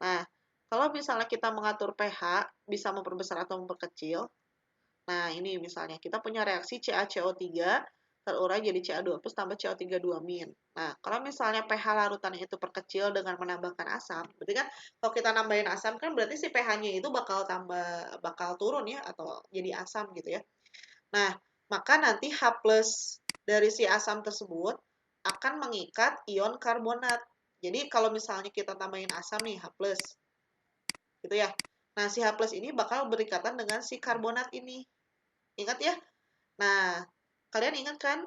Nah, kalau misalnya kita mengatur pH, bisa memperbesar atau memperkecil. Nah, ini misalnya kita punya reaksi CaCO3 terurai jadi Ca2+ tambah CO3 2-. Nah, kalau misalnya pH larutannya itu perkecil dengan menambahkan asam, berarti kan kalau kita nambahin asam kan berarti si pH-nya itu bakal turun ya atau jadi asam gitu ya. Nah, maka nanti H+ dari si asam tersebut akan mengikat ion karbonat. Jadi kalau misalnya kita tambahin asam nih H+, gitu ya. Nah, si H+ ini bakal berikatan dengan si karbonat ini. Ingat ya? Nah, kalian ingat kan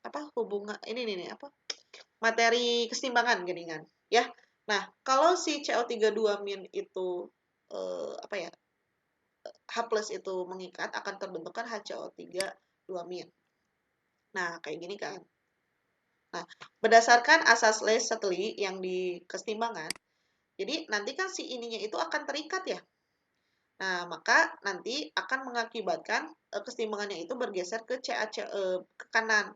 apa hubungan ini nih apa? Materi keseimbangan geningan, ya. Nah, kalau si CO3 2- itu apa ya? H+ itu mengikat akan terbentukkan HCO3 2-. Nah, kayak gini kan. Nah, berdasarkan asas Ley-Setely yang di keseimbangan, jadi nanti kan si ininya itu akan terikat ya. Nah, maka nanti akan mengakibatkan keseimbangannya itu bergeser ke ke kanan.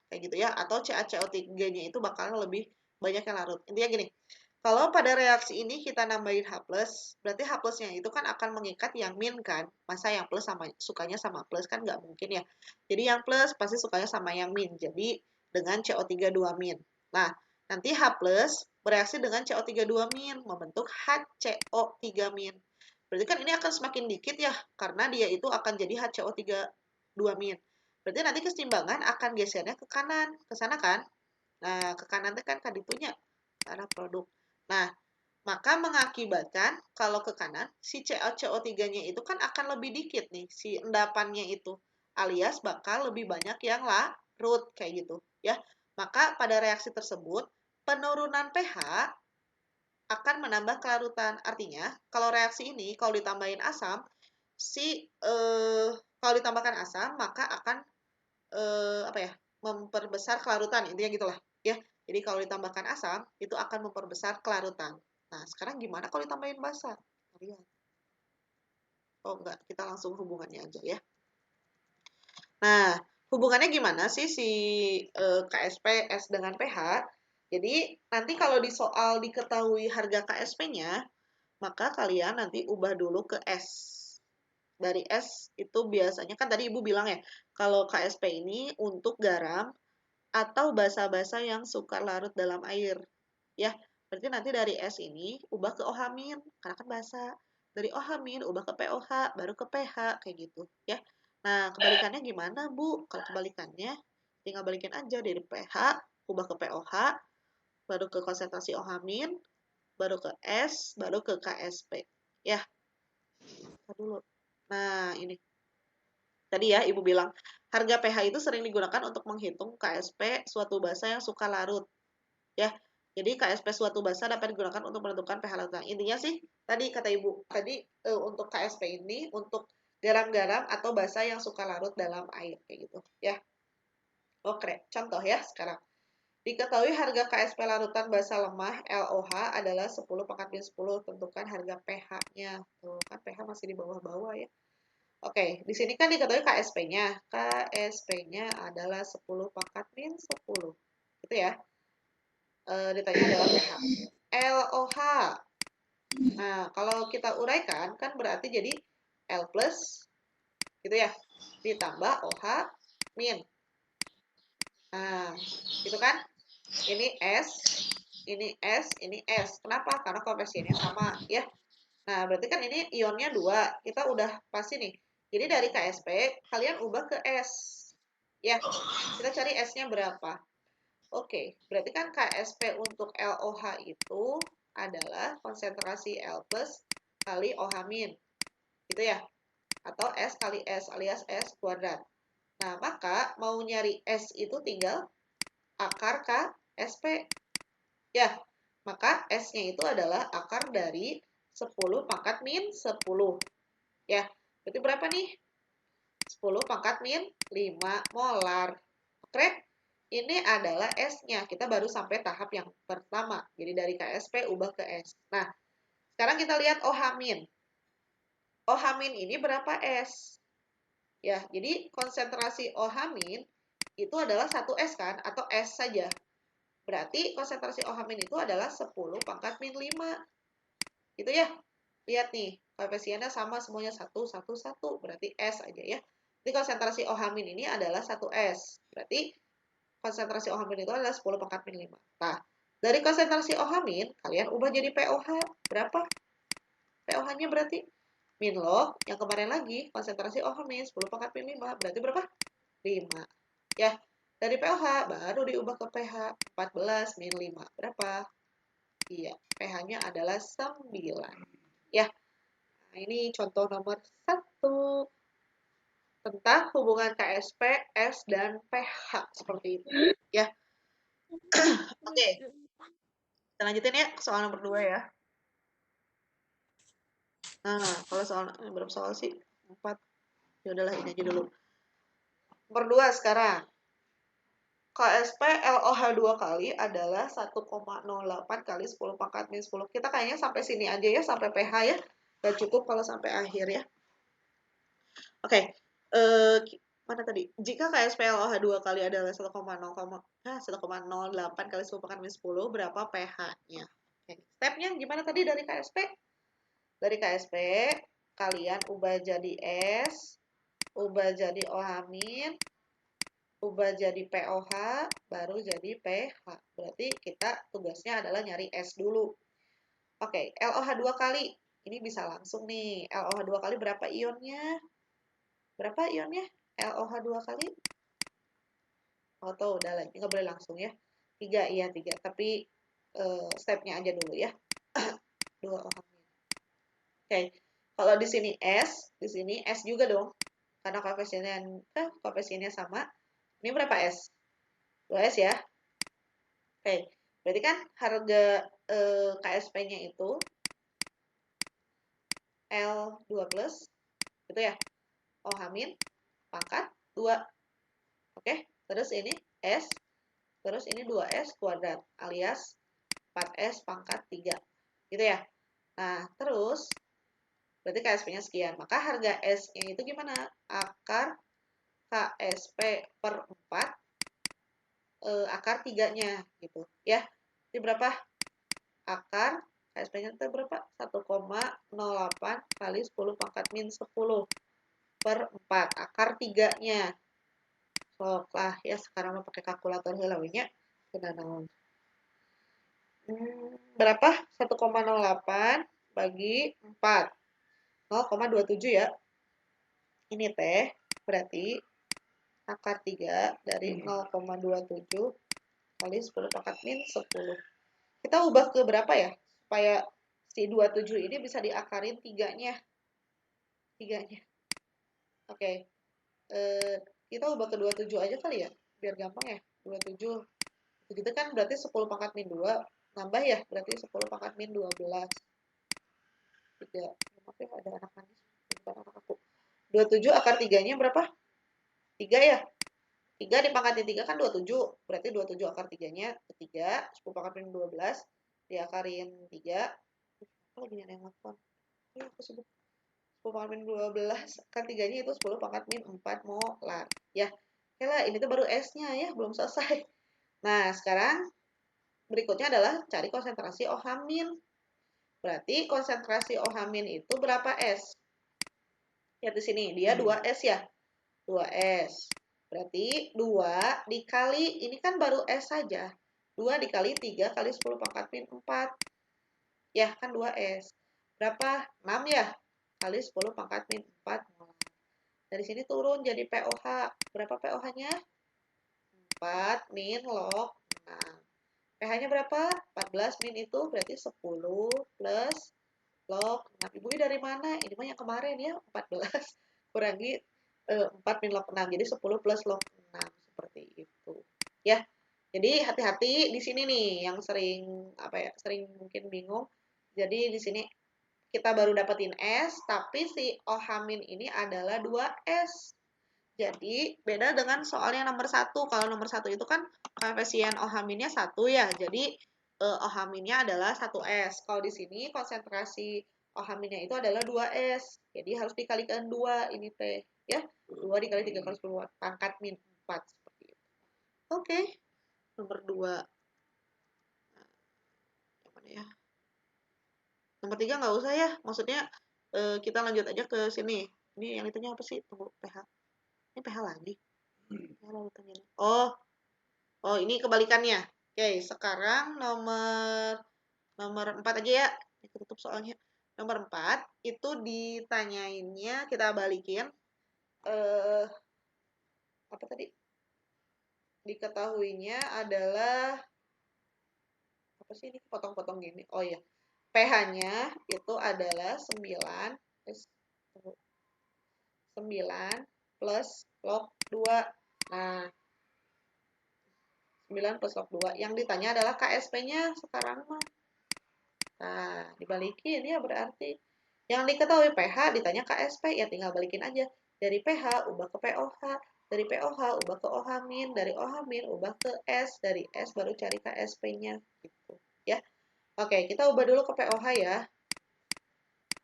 Kayak gitu ya. Atau CaCO3-nya itu bakal lebih banyak yang larut. Intinya gini, kalau pada reaksi ini kita nambahin H+, berarti H+-nya itu kan akan mengikat yang min kan. Masa yang plus sama sukanya sama plus kan nggak mungkin ya. Jadi yang plus pasti sukanya sama yang min. Jadi dengan CO3 2-. Nah, nanti H+ bereaksi dengan CO3 2-, membentuk HCO3-. Berarti kan ini akan semakin dikit ya, karena dia itu akan jadi HCO3 2-. Berarti nanti keseimbangan akan gesernya ke kanan, ke sana kan? Nah, ke kanan itu kan kaditunya, ke arah produk. Nah, maka mengakibatkan kalau ke kanan, si CO3-nya itu kan akan lebih dikit nih, si endapannya itu. Alias bakal lebih banyak yang larut, kayak gitu. Ya, maka pada reaksi tersebut, penurunan pH akan menambah kelarutan. Artinya, kalau reaksi ini, kalau ditambahin asam, kalau ditambahkan asam, maka akan apa ya, memperbesar kelarutan, intinya gitulah ya. Jadi kalau ditambahkan asam itu akan memperbesar kelarutan. Nah, sekarang gimana kalau ditambahin basa? Lihat. Oh enggak, kita langsung hubungannya aja ya. Nah, hubungannya gimana sih si KSP S dengan pH? Jadi nanti kalau di soal diketahui harga KSP-nya, maka kalian nanti ubah dulu ke S. Dari S itu biasanya kan tadi Ibu bilang ya, kalau KSP ini untuk garam atau basa-basa yang suka larut dalam air. Ya, berarti nanti dari S ini ubah ke OH-, karena kan basa. Dari OH- ubah ke POH, baru ke pH, kayak gitu. Ya. Nah, kebalikannya gimana, Bu? Kalau kebalikannya, tinggal balikin aja dari pH, ubah ke POH, baru ke konsentrasi OH-, baru ke S, baru ke KSP. Ya, dulu. Nah, ini. Tadi ya, Ibu bilang, harga pH itu sering digunakan untuk menghitung KSP suatu basa yang suka larut. Ya, jadi KSP suatu basa dapat digunakan untuk menentukan pH larutan. Intinya sih, tadi kata Ibu, tadi untuk KSP ini untuk garam-garam atau basa yang suka larut dalam air, kayak gitu. Ya, oke, contoh ya sekarang. Diketahui harga KSP larutan basa lemah LOH adalah 10 pangkat min 10. Tentukan harga pH-nya. Tuh, kan pH masih di bawah-bawah ya. Oke, di sini kan diketahui KSP-nya. KSP-nya adalah 10 pangkat min 10. Gitu ya. Ditanya adalah pH. LOH. Nah, kalau kita uraikan, kan berarti jadi L+, gitu ya. Ditambah OH min. Nah, gitu kan. Ini S, ini S, ini S. Kenapa? Karena koefisiennya sama, ya. Nah, berarti kan ini ionnya 2. Kita udah pasti nih, Jadi dari KSP, kalian ubah ke S. Ya, kita cari S-nya berapa. Oke, berarti kan KSP untuk LOH itu adalah konsentrasi L plus kali OH min. Gitu ya. Atau S kali S alias S kuadrat. Nah, maka mau nyari S itu tinggal akar KSP. Ya, maka S-nya itu adalah akar dari 10 pangkat min 10. Ya, berarti berapa nih? 10 pangkat min 5 molar. Oke, ini adalah S-nya. Kita baru sampai tahap yang pertama. Jadi dari KSP ubah ke S. Nah, sekarang kita lihat OH min. OH min ini berapa S? Ya, jadi konsentrasi OH min itu adalah 1 S kan? Atau S saja. Berarti konsentrasi OH min itu adalah 10 pangkat min 5. Gitu ya. Lihat nih, koefisiennya sama semuanya 1, 1, 1. Berarti S aja ya. Jadi konsentrasi OH min ini adalah 1 S. Berarti konsentrasi OH min itu adalah 10 pangkat min 5. Nah, dari konsentrasi OH min, kalian ubah jadi POH. Berapa? POH-nya berarti min log, yang kemarin lagi, konsentrasi OH min 10 pangkat min 5. Berarti berapa? 5. Ya, dari POH baru diubah ke pH 14 min 5. Berapa? Iya, pH-nya adalah 9. Ya, nah ini contoh nomor 1 tentang hubungan KSP, S, dan pH. Seperti itu. Ya, oke. Kita lanjutin ya ke soal nomor 2 ya. Nah, kalau soal, berapa soal sih? 4. Ya udahlah, ini aja dulu. Nomor 2 sekarang. KSP LOH 2 kali adalah 1,08 kali 10 pangkat min 10. Kita kayaknya sampai sini aja ya, sampai pH ya. Gak cukup kalau sampai akhir ya. Oke, mana tadi? Jika KSP LOH 2 kali adalah 1,08 kali 10 pangkat min 10, berapa pH-nya? Oke, stepnya gimana tadi dari KSP? Dari KSP, kalian ubah jadi S, ubah jadi OH min, ubah jadi POH, baru jadi pH. Berarti kita tugasnya adalah nyari S dulu. Oke, LOH 2 kali. Ini bisa langsung nih. LOH 2 kali berapa ionnya? Berapa ionnya? LOH 2 kali? Oh, tuh udah lagi. Nggak boleh langsung ya. 3, iya 3. Tapi stepnya aja dulu ya. 2 OH min. Oke, kalau di sini S, di sini S juga dong. Karena koefisiennya sama. Ini berapa S? 2S ya. Oke, berarti kan harga KSP-nya itu L2 plus, gitu ya. OH min pangkat 2. Oke, terus ini S, terus ini 2S kuadrat alias 4S pangkat 3. Gitu ya. Nah, terus berarti KSP-nya sekian. Maka harga S-nya itu gimana? Akar KSP per 4 akar 3-nya gitu ya. Jadi berapa? Akar KSP-nya itu berapa? 1,08 kali 10 pangkat min 10 per 4 akar 3-nya. Sok lah ya, sekarang mau pakai kalkulator hilawnya kena naon. Berapa? 1,08 bagi 4. 0,27 ya. Ini teh berarti akar 3 dari 0,27 kali 10 pangkat min 10. Kita ubah ke berapa ya? Supaya si 27 ini bisa diakarin 3-nya. 3-nya. Oke. Kita ubah ke 27 aja kali ya. Biar gampang ya. 27. Begitu kan berarti 10 pangkat min 2. Nambah ya. Berarti 10 pangkat min 12. 3. Maaf ya, ada anak manis. Bukan anak aku. 27 akar 3-nya berapa? 3 ya. 3 dipangkatin 3 kan 27. Berarti 27 akar 3-nya 3. 10 pangkat min 12. Diakarin 3. Apa lagi yang nelfon? Ya, aku sebut 10 pangkat min 12 akar 3-nya itu 10 pangkat min 4 molar. Ya, oke lah, ini tuh baru S-nya ya, belum selesai. Nah, sekarang berikutnya adalah cari konsentrasi OH min. Berarti konsentrasi OH min itu berapa S? Lihat di sini, dia 2S ya. 2S. Berarti 2 dikali, ini kan baru S saja. 2 dikali 3 kali 10 pangkat min 4. Ya, kan 2S. Berapa? 6 ya? Kali 10 pangkat min 4 molar. Dari sini turun jadi POH. Berapa POH-nya? 4 min log 6. PH-nya berapa? 14 min itu berarti 10 plus log 6. Ibu ini dari mana? Ini mah yang kemarin ya, 14 kurangi 4 min log 6. Jadi 10 plus log 6 seperti itu. Ya. Jadi hati-hati di sini nih yang sering sering mungkin bingung. Jadi di sini kita baru dapetin S, tapi si OH- ini adalah 2S. Jadi beda dengan soalnya nomor 1. Kalau nomor 1 itu kan koefisien OH-nya 1 ya. Jadi OH-nya adalah 1S. Kalau di sini konsentrasi OH-nya itu adalah 2S. Jadi harus dikalikan 2 ini teh ya. 2 dikali 3 kali 10 pangkat min 4 seperti itu. Oke. Nomor 2. Yang mana ya? Nomor 3 nggak usah ya. Maksudnya kita lanjut aja ke sini. Ini yang itunya apa sih? Tunggu, pH. Ini pH lagi. Oh, ini kebalikannya. Oke, sekarang nomor 4 aja ya. Ini tutup soalnya. Nomor 4 itu ditanyainnya kita balikin apa tadi? Diketahuinya adalah apa sih ini potong-potong gini? Oh iya. pH-nya itu adalah 9 plus log 2. Nah, 9 plus log 2. Yang ditanya adalah KSP-nya sekarang mah. Nah, dibalikin ya berarti. Yang diketahui pH ditanya KSP, ya tinggal balikin aja. Dari pH ubah ke POH. Dari POH ubah ke OH-. Dari OH- ubah ke S. Dari S baru cari KSP-nya. Gitu. Ya. Oke, kita ubah dulu ke POH ya.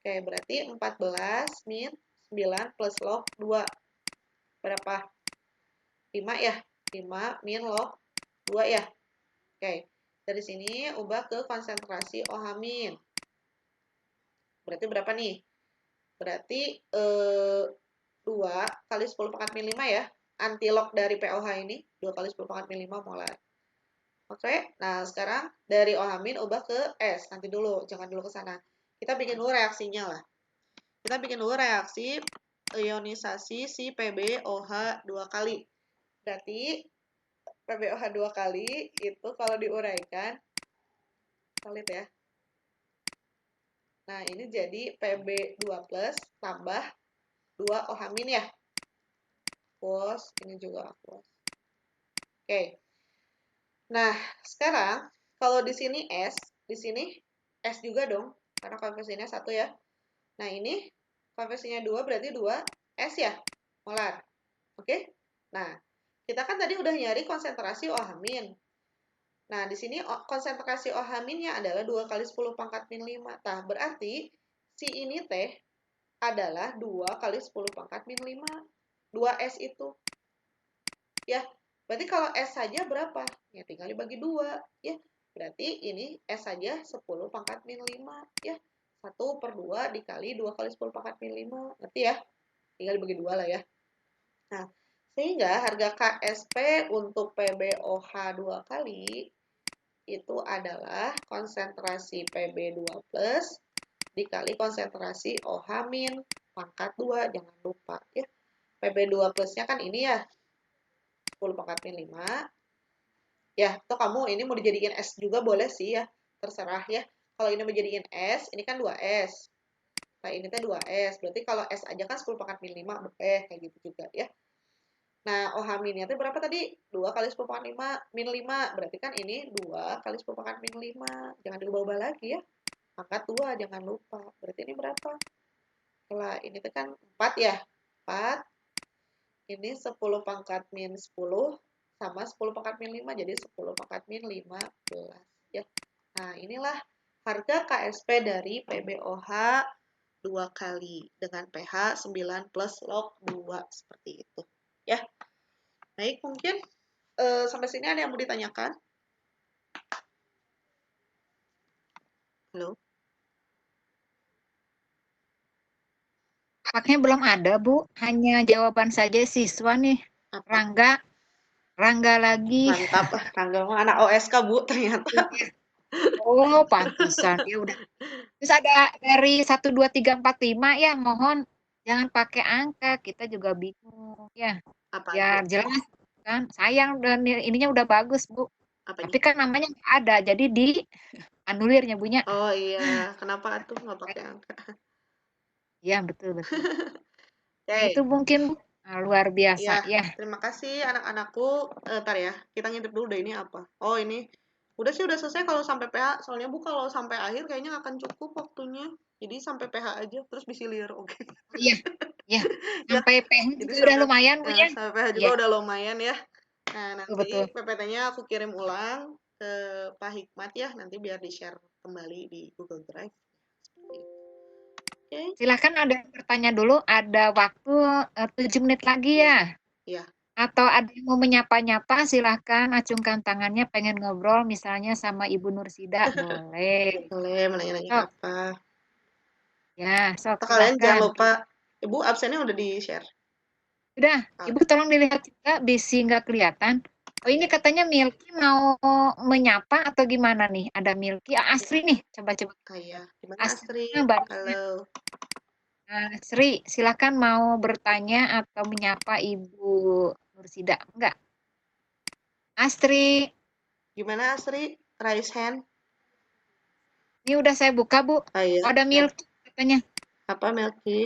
Oke, berarti 14 min 9 plus log 2. Berapa? 5 ya? 5 min log 2 ya? Oke, dari sini ubah ke konsentrasi OH-. Berarti berapa nih? Berarti 2 kali 10 pangkat min 5 ya? Antilog dari POH ini, 2 kali 10 pangkat min 5 molar. Oke, nah sekarang dari OH- ubah ke S. Nanti dulu, jangan dulu ke sana. Kita bikin dulu reaksinya lah. Kita bikin dulu reaksi ionisasi si PbOH 2 kali. Berarti PbOH 2 kali itu kalau diuraikan solid ya. Nah, ini jadi Pb2 plus tambah 2 OH- ya. Plus ini juga plus. Oke. Nah, sekarang kalau di sini S, di sini S juga dong karena koefisiennya 1 ya. Nah, ini koefisiennya 2 berarti 2 S ya, molar. Oke? Nah, kita kan tadi udah nyari konsentrasi OH-. Nah, di sini konsentrasi OH-nya adalah 2 kali 10 pangkat min 5. Nah, berarti si ini teh adalah 2 kali 10 pangkat min 5. 2S itu. Ya, berarti kalau S saja berapa? Ya, tinggal dibagi 2. Ya, berarti ini S saja 10 pangkat min 5. Ya, 1/2 dikali 2 kali 10 pangkat min 5. Ngerti ya? Tinggal dibagi 2 lah ya. Nah, sehingga harga KSP untuk PbOH 2 kali itu adalah konsentrasi Pb2 plus dikali konsentrasi OH- pangkat 2. Jangan lupa ya. Pb2 plusnya kan ini ya. 10 pangkat min 5. Ya, atau kamu ini mau dijadikan S juga boleh sih ya. Terserah ya. Kalau ini mau dijadikan S, ini kan 2S. Nah, ini teh 2S. Berarti kalau S aja kan 10 pangkat min 5 boleh kayak gitu juga ya. Nah, OH-nya itu berapa tadi? 2 kali 10 pangkat 5 min 5. Berarti kan ini 2 kali 10 pangkat min 5. Jangan diubah-ubah lagi ya. Pangkat 2, jangan lupa. Berarti ini berapa? Setelah ini itu kan 4 ya. 4. Ini 10 pangkat min 10 sama 10 pangkat min 5. Jadi 10 pangkat min 15. Ya. Nah, inilah harga KSP dari PbOH 2 kali. Dengan pH 9 plus log 2. Seperti itu. Ya. Baik, mungkin sampai sini ada yang mau ditanyakan? Halo? Tampaknya belum ada, Bu. Hanya jawaban saja siswa nih. Apa? Rangga lagi. Mantap, Rangga mah anak OSK, Bu, ternyata. Oh, pantesan. Ya udah. Terus ada dari 1, 2, 3, 4, 5 ya, mohon Jangan pakai angka, kita juga bingung ya. Apa Biar tuh? jelas kan. Sayang dan ininya udah bagus, Bu. Apanya? Tapi kan namanya nggak ada, jadi di anulir nyebutnya. Oh iya, kenapa tuh nggak pakai angka? Iya, betul betul. Nah, itu Oke, mungkin Bu. Nah, luar biasa ya, ya. terima kasih anak-anakku. Ntar ya, kita ngintip dulu deh ini apa. Oh ini, udah sih udah selesai kalau sampai PH. Soalnya Bu kalau sampai akhir kayaknya nggak akan cukup waktunya. Jadi sampai PH aja, terus bisilir, oke. Oh iya. Ya. Ya, Sampai PH jadi juga udah sampai lumayan Bu ya. sampai PH juga Iya, udah lumayan ya. Nah, betul nanti betul. PPT-nya aku kirim ulang ke Pak Hikmat ya, nanti biar di-share kembali di Google Drive. Seperti itu. Oke, Silakan ada yang bertanya dulu, ada waktu 7 menit lagi ya, ya. ya, Atau ada yang mau menyapa-nyapa, silahkan acungkan tangannya pengen ngobrol misalnya sama Ibu Nursida, boleh. boleh menanya-nanya Sok, apa. ya, sok Atau kalian jangan silahkan. lupa, Ibu absennya udah di-share. Udah, Ibu Oke. tolong dilihat juga, bisi nggak kelihatan. Oh ini Ya, katanya Milky mau menyapa atau gimana nih? Ada Milky, Asri nih, coba-coba. kayak gimana Asri, Astri? barusan. Halo. Sri, silakan mau bertanya atau menyapa Ibu Nursida. Enggak, Astri, Gimana Astri? Raise hand. ini udah saya buka, Bu. Oh iya, Oh, ada ya. Milky katanya. Apa Melki?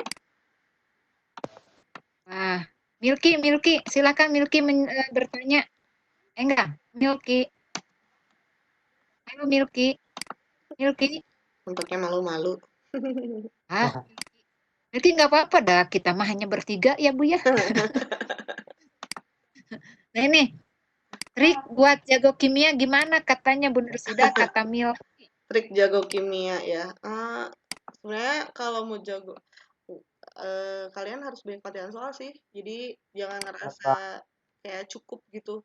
Wah, Milky, Milky, silakan Milky bertanya. Enggak, Milky. Halo Milky, Milky. Bentuknya malu-malu. Ah, Milky nggak apa-apa dah. Kita mah hanya bertiga ya Bu ya. Nah ini, trik buat jago kimia gimana katanya Bu Nursida, kata Milky. Trik jago kimia ya. Sebenarnya kalau mau jago, kalian harus banyak latihan soal sih. Jadi jangan ngerasa Apa? kayak cukup gitu.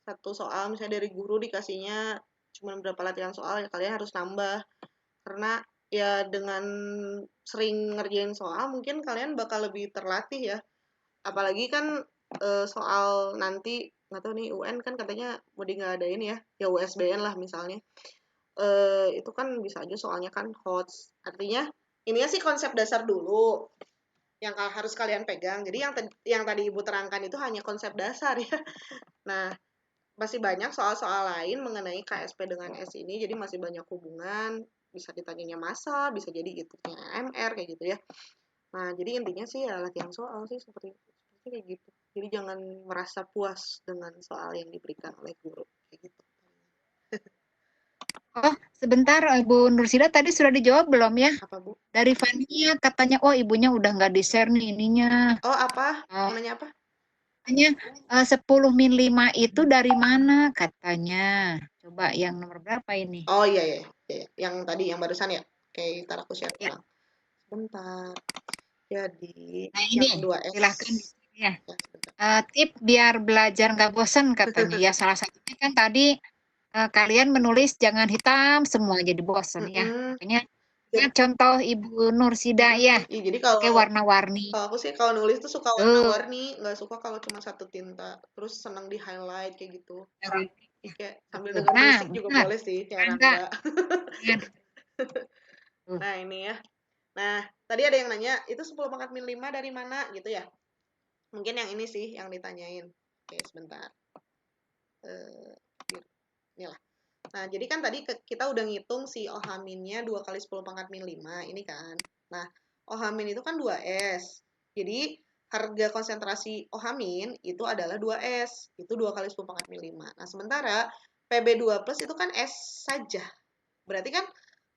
Satu soal misalnya dari guru dikasihnya cuma berapa latihan soal ya kalian harus nambah. Karena ya dengan sering ngerjain soal mungkin kalian bakal lebih terlatih ya. Apalagi kan soal nanti nggak tahu nih UN kan katanya mau di nggak ada ini ya, ya USBN lah misalnya. Itu kan bisa aja soalnya kan HOTS. Artinya ininya sih konsep dasar dulu yang harus kalian pegang. Jadi yang tadi Ibu terangkan itu hanya konsep dasar ya. Nah, masih banyak soal-soal lain mengenai KSP dengan S ini. Jadi masih banyak hubungan, bisa ditanyanya masa, bisa jadi hitungnya AMR kayak gitu ya. Nah, jadi intinya sih ya latihan soal sih seperti kayak gitu. Jadi jangan merasa puas dengan soal yang diberikan oleh guru kayak gitu. Oh, sebentar Bu Nursida tadi sudah dijawab belum ya? Apa Bu? Dari Fania katanya, oh ibunya udah nggak di-share nih ininya. Oh apa? Oh, Mau nanya apa? katanya 10 min 5 itu dari mana katanya. Coba yang nomor berapa ini? Oh iya, iya iya, yang tadi yang barusan ya. Oke, ntar aku share Ya. ulang. Sebentar. Jadi Nah yang ini, 2S. silahkan di sini ya. Ya, sebentar. Tip biar belajar nggak bosan katanya. Ya salah satunya kan tadi kalian menulis jangan hitam semua jadi bosan ya. Mm-mm. Makanya ya, Jadi, contoh Ibu Nursida ya, iya, jadi pakai kalau warna-warni. kalau aku sih kalau nulis tuh suka Tuh, warna-warni, nggak suka kalau cuma satu tinta. Terus senang di highlight kayak gitu. Jadi ya, kayak sambil betul. denger Nah, musik juga benar. boleh sih, cara Rangga, enggak. ya, tuh. Nah ini ya. Nah tadi ada yang nanya itu 10 pangkat min 5 dari mana gitu ya. Mungkin yang ini sih yang ditanyain. Oke sebentar. Eh, inilah. Nah, jadi kan tadi kita udah ngitung si OH-minnya 2 kali 10 pangkat min 5, ini kan. Nah, OH-min itu kan 2S. Jadi, harga konsentrasi OH-min itu adalah 2S. Itu 2 kali 10 pangkat min 5. Nah, sementara Pb2 plus itu kan S saja. Berarti kan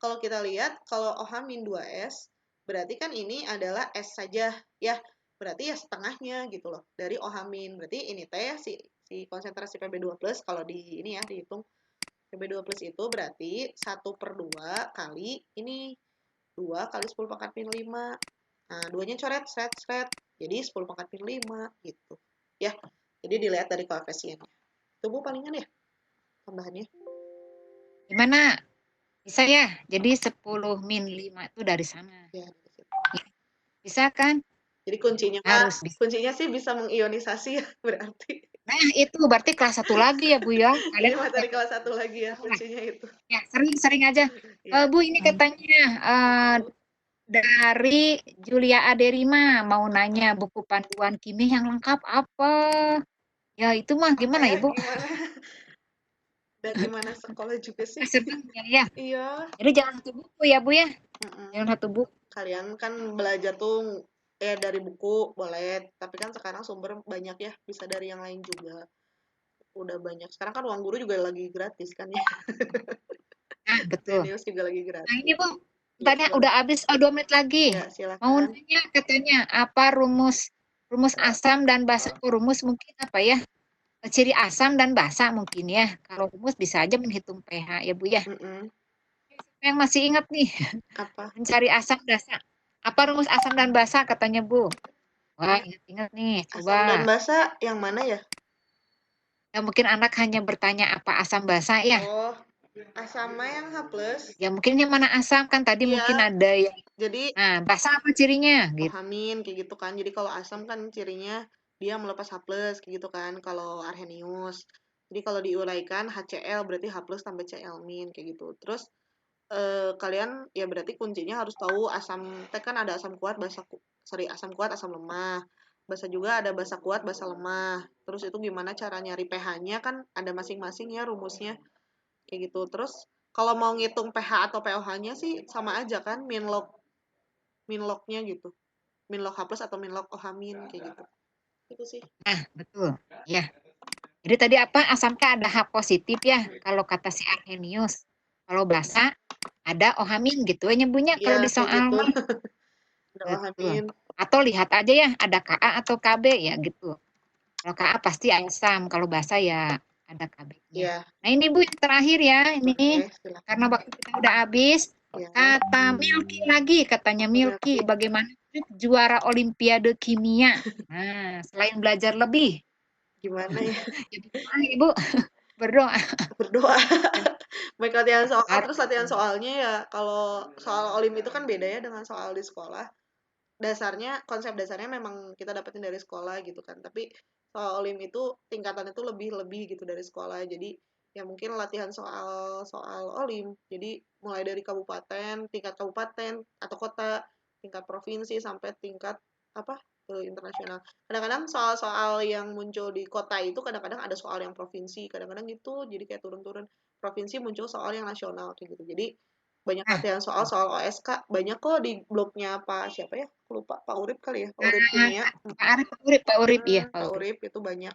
kalau kita lihat, kalau OH-min 2S, berarti kan ini adalah S saja. Ya, berarti ya setengahnya gitu loh. Dari OH-min. Berarti ini teh ya si konsentrasi Pb2 plus kalau di ini ya dihitung PB2 plus itu berarti 1/2 kali ini 2 kali 10 pangkat min 5. Nah, 2-nya coret, seret. Jadi 10 pangkat min 5 gitu. Ya, jadi dilihat dari koefisiennya. Itu Bu palingan ya tambahannya. Gimana? Bisa ya? Jadi 10 min 5 itu dari sana. Ya, Bisa kan? jadi kuncinya Harus bisa. kuncinya sih bisa mengionisasi ya berarti. Nah, itu berarti kelas 1 lagi ya, Bu ya. Ini Kalian materi kelas 1 lagi ya kuncinya itu. ya sering-sering aja. Ya. Bu, ini katanya Apa Bu? dari Julia Aderima mau nanya buku panduan kimia yang lengkap apa? Ya itu mah Apa gimana ya? Ibu? Gimana? Dari mana sekolah juga sih? Sebenarnya ya. Iya. Jadi jangan satu buku ya Bu ya. Mm-mm. Jangan satu buku. Kalian kan belajar tuh dari buku boleh, tapi kan sekarang sumber banyak ya, bisa dari yang lain juga. Udah banyak. Sekarang kan uang guru juga lagi gratis kan ya. Nah, betul. Zenius juga lagi Nah ini gratis. Bu, Iya, tanya boleh. udah habis 2 menit lagi. Ya, Mau silakan. nanya katanya apa rumus asam dan basa? Oh, rumus mungkin apa ya? Ciri asam dan basa mungkin ya. Kalau rumus bisa aja menghitung pH ya Bu ya. Mm-mm. Yang masih ingat nih, Apa? mencari asam basa. Apa rumus asam dan basa katanya Bu? Wah, ingat-ingat nih, Asam dan coba. basa yang mana ya? Ya mungkin anak hanya bertanya apa asam basa ya. Oh, asam yang H+. Ya mungkin yang mana asam kan tadi mungkin Iya, ada yang. jadi Nah, basa apa cirinya gitu. ohamin kayak gitu kan. Jadi kalau asam kan cirinya dia melepas H+, kayak gitu kan kalau Arrhenius. Jadi kalau diuraikan HCl berarti H+ tambah Cl min kayak gitu. Terus kalian ya berarti kuncinya harus tahu asam teh kan ada asam kuat, asam kuat, asam lemah. Basa juga ada basa kuat, basa lemah. Terus itu gimana cara nyari pH-nya kan ada masing-masing ya rumusnya kayak gitu. Terus kalau mau ngitung pH atau pOH-nya sih sama aja kan minlognya gitu. Minlog H+ atau minlog OH min kayak gitu. Itu sih. Nah, betul. Ya. Jadi tadi apa? Asam K ada H positif ya. Kalau kata si Arrhenius. Kalau basa ada ohamin gitu ya nyebutnya Iya kalau di kayak soal gitu. mah. Ada OH Betul. min. Atau lihat aja ya ada Ka atau Kb ya gitu. Kalau Ka pasti asam, kalau basa ya ada KB-nya. Iya, Nah ini Bu yang terakhir ya ini boleh silakan. karena waktu kita udah habis. Ya. Kata Milky lagi katanya Milky bagaimana juara Olimpiade Kimia. Nah selain belajar lebih, Gimana ya? ya bagaimana Ibu berdoa. Berdoa. Baik latihan soal, Harus. terus latihan soalnya ya kalau soal olim itu kan beda ya dengan soal di sekolah. Dasarnya, konsep dasarnya memang kita dapetin dari sekolah gitu kan. Tapi soal olim itu tingkatan itu lebih-lebih gitu dari sekolah. Jadi ya mungkin latihan soal soal olim. Jadi mulai dari kabupaten, tingkat kabupaten atau kota, tingkat provinsi sampai tingkat apa internasional. Kadang-kadang soal-soal yang muncul di kota itu kadang-kadang ada soal yang provinsi, kadang-kadang gitu. Jadi kayak turun-turun provinsi muncul soal yang nasional kayak gitu. Jadi banyak Nah, latihan soal OSK, banyak kok di blognya Pak siapa ya? Aku lupa, Pak Urip kali ya, Pak Urip Kimia. Pak Urip, iya Pak Pak Urip. Urip itu banyak.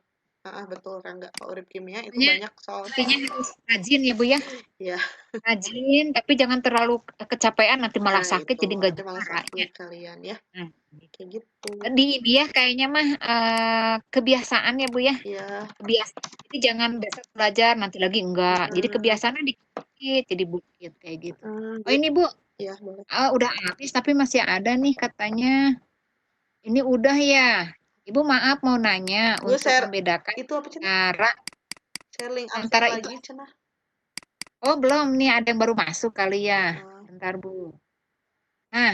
Betul Rangga, Pak Urip Kimia itu Intinya, banyak soal. intinya harus rajin ya Bu ya. Ya, Rajin, tapi jangan terlalu kecapean nanti malah nah sakit itu jadi nggak nanti malah juaranya. sakit kalian ya, Nah, kayak gitu. di dia kayaknya mah kebiasaan ya Bu ya. Ya, Kebiasaan. Jadi jangan besok belajar nanti lagi enggak. Jadi kebiasaannya dikit jadi bukit kayak gitu. Oh ini Bu, ya boleh. udah habis tapi masih ada nih katanya. Ini udah ya. Ibu maaf mau nanya Gue untuk share membedakan itu apa cenah? cara Share link absen antara itu. lagi cenah. Oh belum nih ada yang baru masuk kali ya. Uh, Bentar Bu. Nah,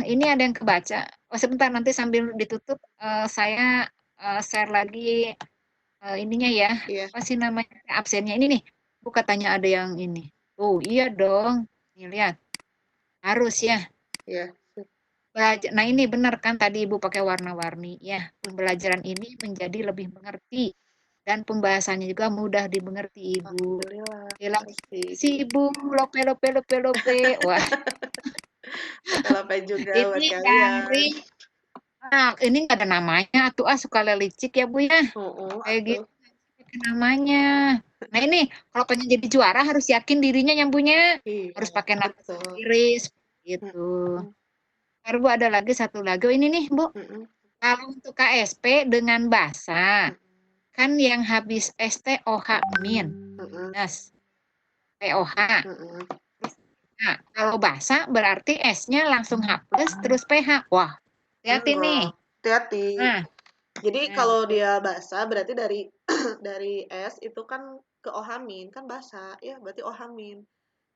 ini ada yang kebaca. Oh, sebentar nanti sambil ditutup saya share lagi ininya ya. Iya, Apa sih namanya absennya ini nih? Bu katanya ada yang ini. Oh iya dong. Nih lihat. Harus ya. iya. Belajar. Nah ini benar kan tadi Ibu pakai warna-warni ya. Pembelajaran ini menjadi lebih mengerti dan pembahasannya juga mudah dimengerti Ibu. Alhamdulillah. Hilang Pasti. si Ibu lope lope lope lope. Wah Apa juga buat ini kalian. dari ini nggak ada namanya tuh suka lelicik ya Bu ya. Kayak Atuh. gitu pakai namanya. Nah ini kalau pengen jadi juara harus yakin dirinya yang punya. Iya, Harus pakai nama betul. sendiri gitu. Ntar Bu ada lagi satu lagi. Oh, ini nih Bu. Kalau untuk KSP dengan bahasa kan yang habis STOH min. POH. Nah, kalau bahasa berarti S-nya langsung H plus terus PH. Wah, hati-hati nih. Hati-hati. Nah, Jadi nah, kalau betul. dia basa berarti dari dari S itu kan ke OH-min, kan basa ya, berarti OH-min.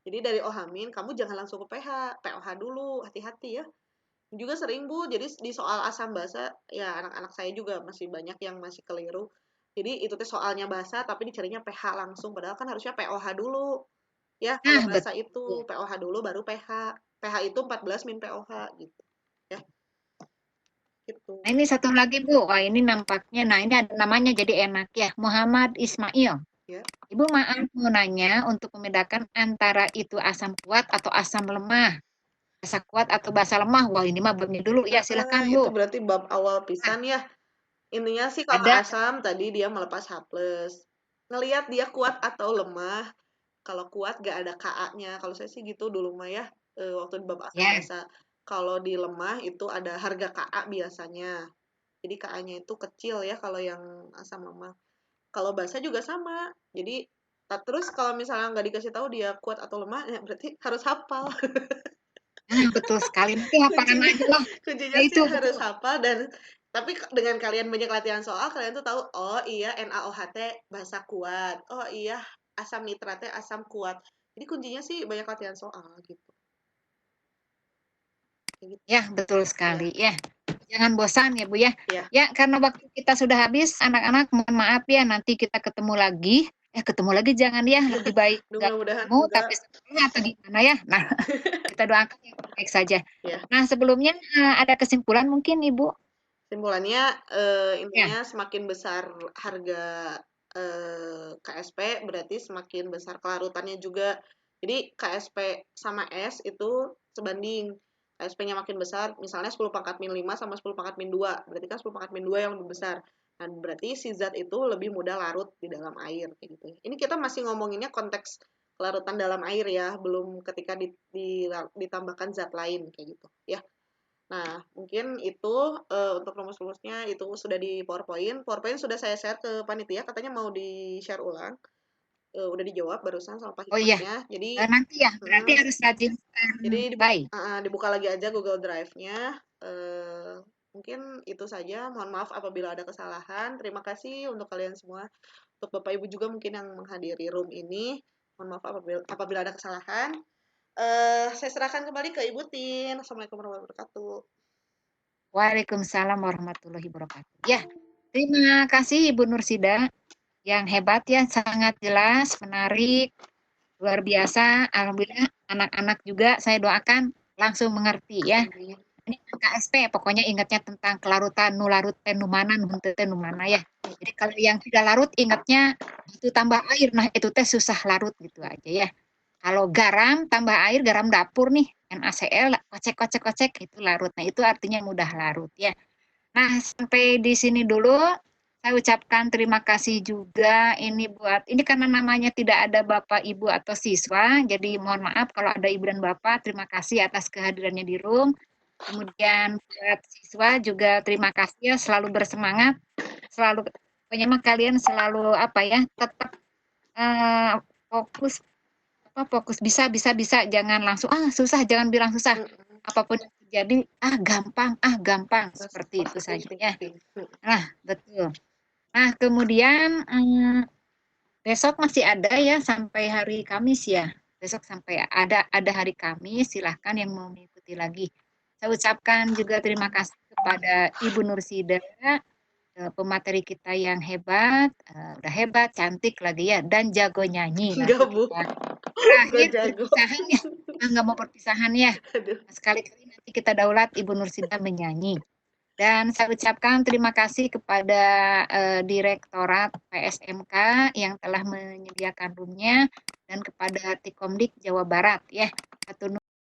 Jadi dari OH-min kamu jangan langsung ke pH, POH dulu, hati-hati ya. Juga sering Bu, jadi di soal asam basa ya anak-anak saya juga masih banyak yang masih keliru. Jadi itu tuh soalnya basa tapi dicarinya pH langsung padahal kan harusnya POH dulu. Ya, kalau Nah, basa betul. itu POH dulu baru pH. pH itu 14 min pOH gitu. Ya. Gitu. Nah, ini satu lagi, Bu. Wah, ini nampaknya, nah ini ada namanya jadi enak ya. Muhammad Ismail. Ya. Ibu maaf mau nanya untuk membedakan antara itu asam kuat atau asam lemah. Basa kuat atau basa lemah. Wah, ini mah babnya dulu ya. Silakan, Itu Bu. berarti bab awal pisan ya. Intinya sih kalau Ada. asam tadi dia melepas H+. Ngelihat dia kuat atau lemah. Kalau kuat gak ada Ka-nya. Kalau saya sih gitu dulu mah ya. Waktu di bab asam Ya. basa. Kalau di lemah itu ada harga Ka biasanya. Jadi Ka-nya itu kecil ya kalau yang asam lemah. Kalau basa juga sama. Jadi terus kalau misalnya nggak dikasih tahu dia kuat atau lemah, ya berarti harus hafal. Betul sekali. Nanti hafalan aja lah. Kuncinya Nah, sih itu harus betul. hafal dan tapi dengan kalian banyak latihan soal, kalian tuh tahu, oh iya NaOH basa kuat. Oh iya asam nitrat asam kuat. Jadi kuncinya sih banyak latihan soal gitu. Gitu. Ya, betul sekali ya. Jangan bosan ya Bu ya. Ya. Ya, karena waktu kita sudah habis, anak-anak mohon maaf ya, nanti kita ketemu lagi. Ketemu lagi jangan ya, lebih baik nggak Mudah-mudahan ketemu enggak. tapi sebenarnya atau gimana ya. Nah, kita doakan yang baik saja. Ya. Nah, sebelumnya ada kesimpulan mungkin Ibu? Kesimpulannya intinya Ya. semakin besar harga KSP berarti semakin besar kelarutannya juga. Jadi KSP sama S itu sebanding. KSP-nya makin besar, misalnya 10 pangkat min 5 sama 10 pangkat min 2. Berarti kan 10 pangkat min 2 yang lebih besar. Dan berarti si zat itu lebih mudah larut di dalam air. Kayak gitu. Ini kita masih ngomonginnya konteks kelarutan dalam air ya, belum ketika ditambahkan zat lain kayak gitu ya. Nah, mungkin itu untuk rumus-rumusnya itu sudah di PowerPoint. PowerPoint sudah saya share ke panitia, katanya mau di-share ulang. Udah dijawab barusan sama Pak Oh iya. Hikmatnya. Jadi Nanti ya, berarti harus rajin dibuka, standby. dibuka lagi aja Google Drive-nya. Mungkin itu saja. Mohon maaf apabila ada kesalahan. Terima kasih untuk kalian semua. Untuk Bapak Ibu juga mungkin yang menghadiri room ini. Mohon maaf apabila ada kesalahan. Saya serahkan kembali ke Ibu Tin. Assalamualaikum warahmatullahi wabarakatuh. Waalaikumsalam warahmatullahi wabarakatuh. Ya, terima kasih Ibu Nursida. Yang hebat ya, sangat jelas, menarik, luar biasa. Alhamdulillah, anak-anak juga saya doakan langsung mengerti ya. Ini KSP, pokoknya ingatnya tentang kelarutan, nu larut teh nu mana, nu henteu teh nu mana ya. Jadi kalau yang tidak larut ingatnya itu tambah air, nah itu teh susah larut gitu aja ya. Kalau garam tambah air, garam dapur nih, NaCl, kocek itu larut. Nah itu artinya mudah larut ya. Nah sampai di sini dulu. Saya ucapkan terima kasih juga ini karena namanya tidak ada Bapak, Ibu, atau siswa, jadi mohon maaf kalau ada Ibu dan Bapak, terima kasih atas kehadirannya di room. Kemudian buat siswa juga terima kasih ya, selalu bersemangat, selalu pokoknya kalian selalu tetap fokus bisa, jangan langsung susah, jangan bilang susah. Apapun yang terjadi gampang seperti itu saja ya. Nah, betul. Nah, kemudian besok masih ada ya sampai hari Kamis ya. Besok sampai ada hari Kamis, silahkan yang mau mengikuti lagi. Saya ucapkan juga terima kasih kepada Ibu Nursida, pemateri kita yang hebat, udah hebat, cantik lagi ya, dan jago nyanyi. Nanti Bu. kita terakhir perpisahan ya, nggak mau perpisahan ya. Sekali-kali nanti kita daulat Ibu Nursida menyanyi. Dan saya ucapkan terima kasih kepada Direktorat PSMK yang telah menyediakan roomnya dan kepada Tikomdik Jawa Barat ya.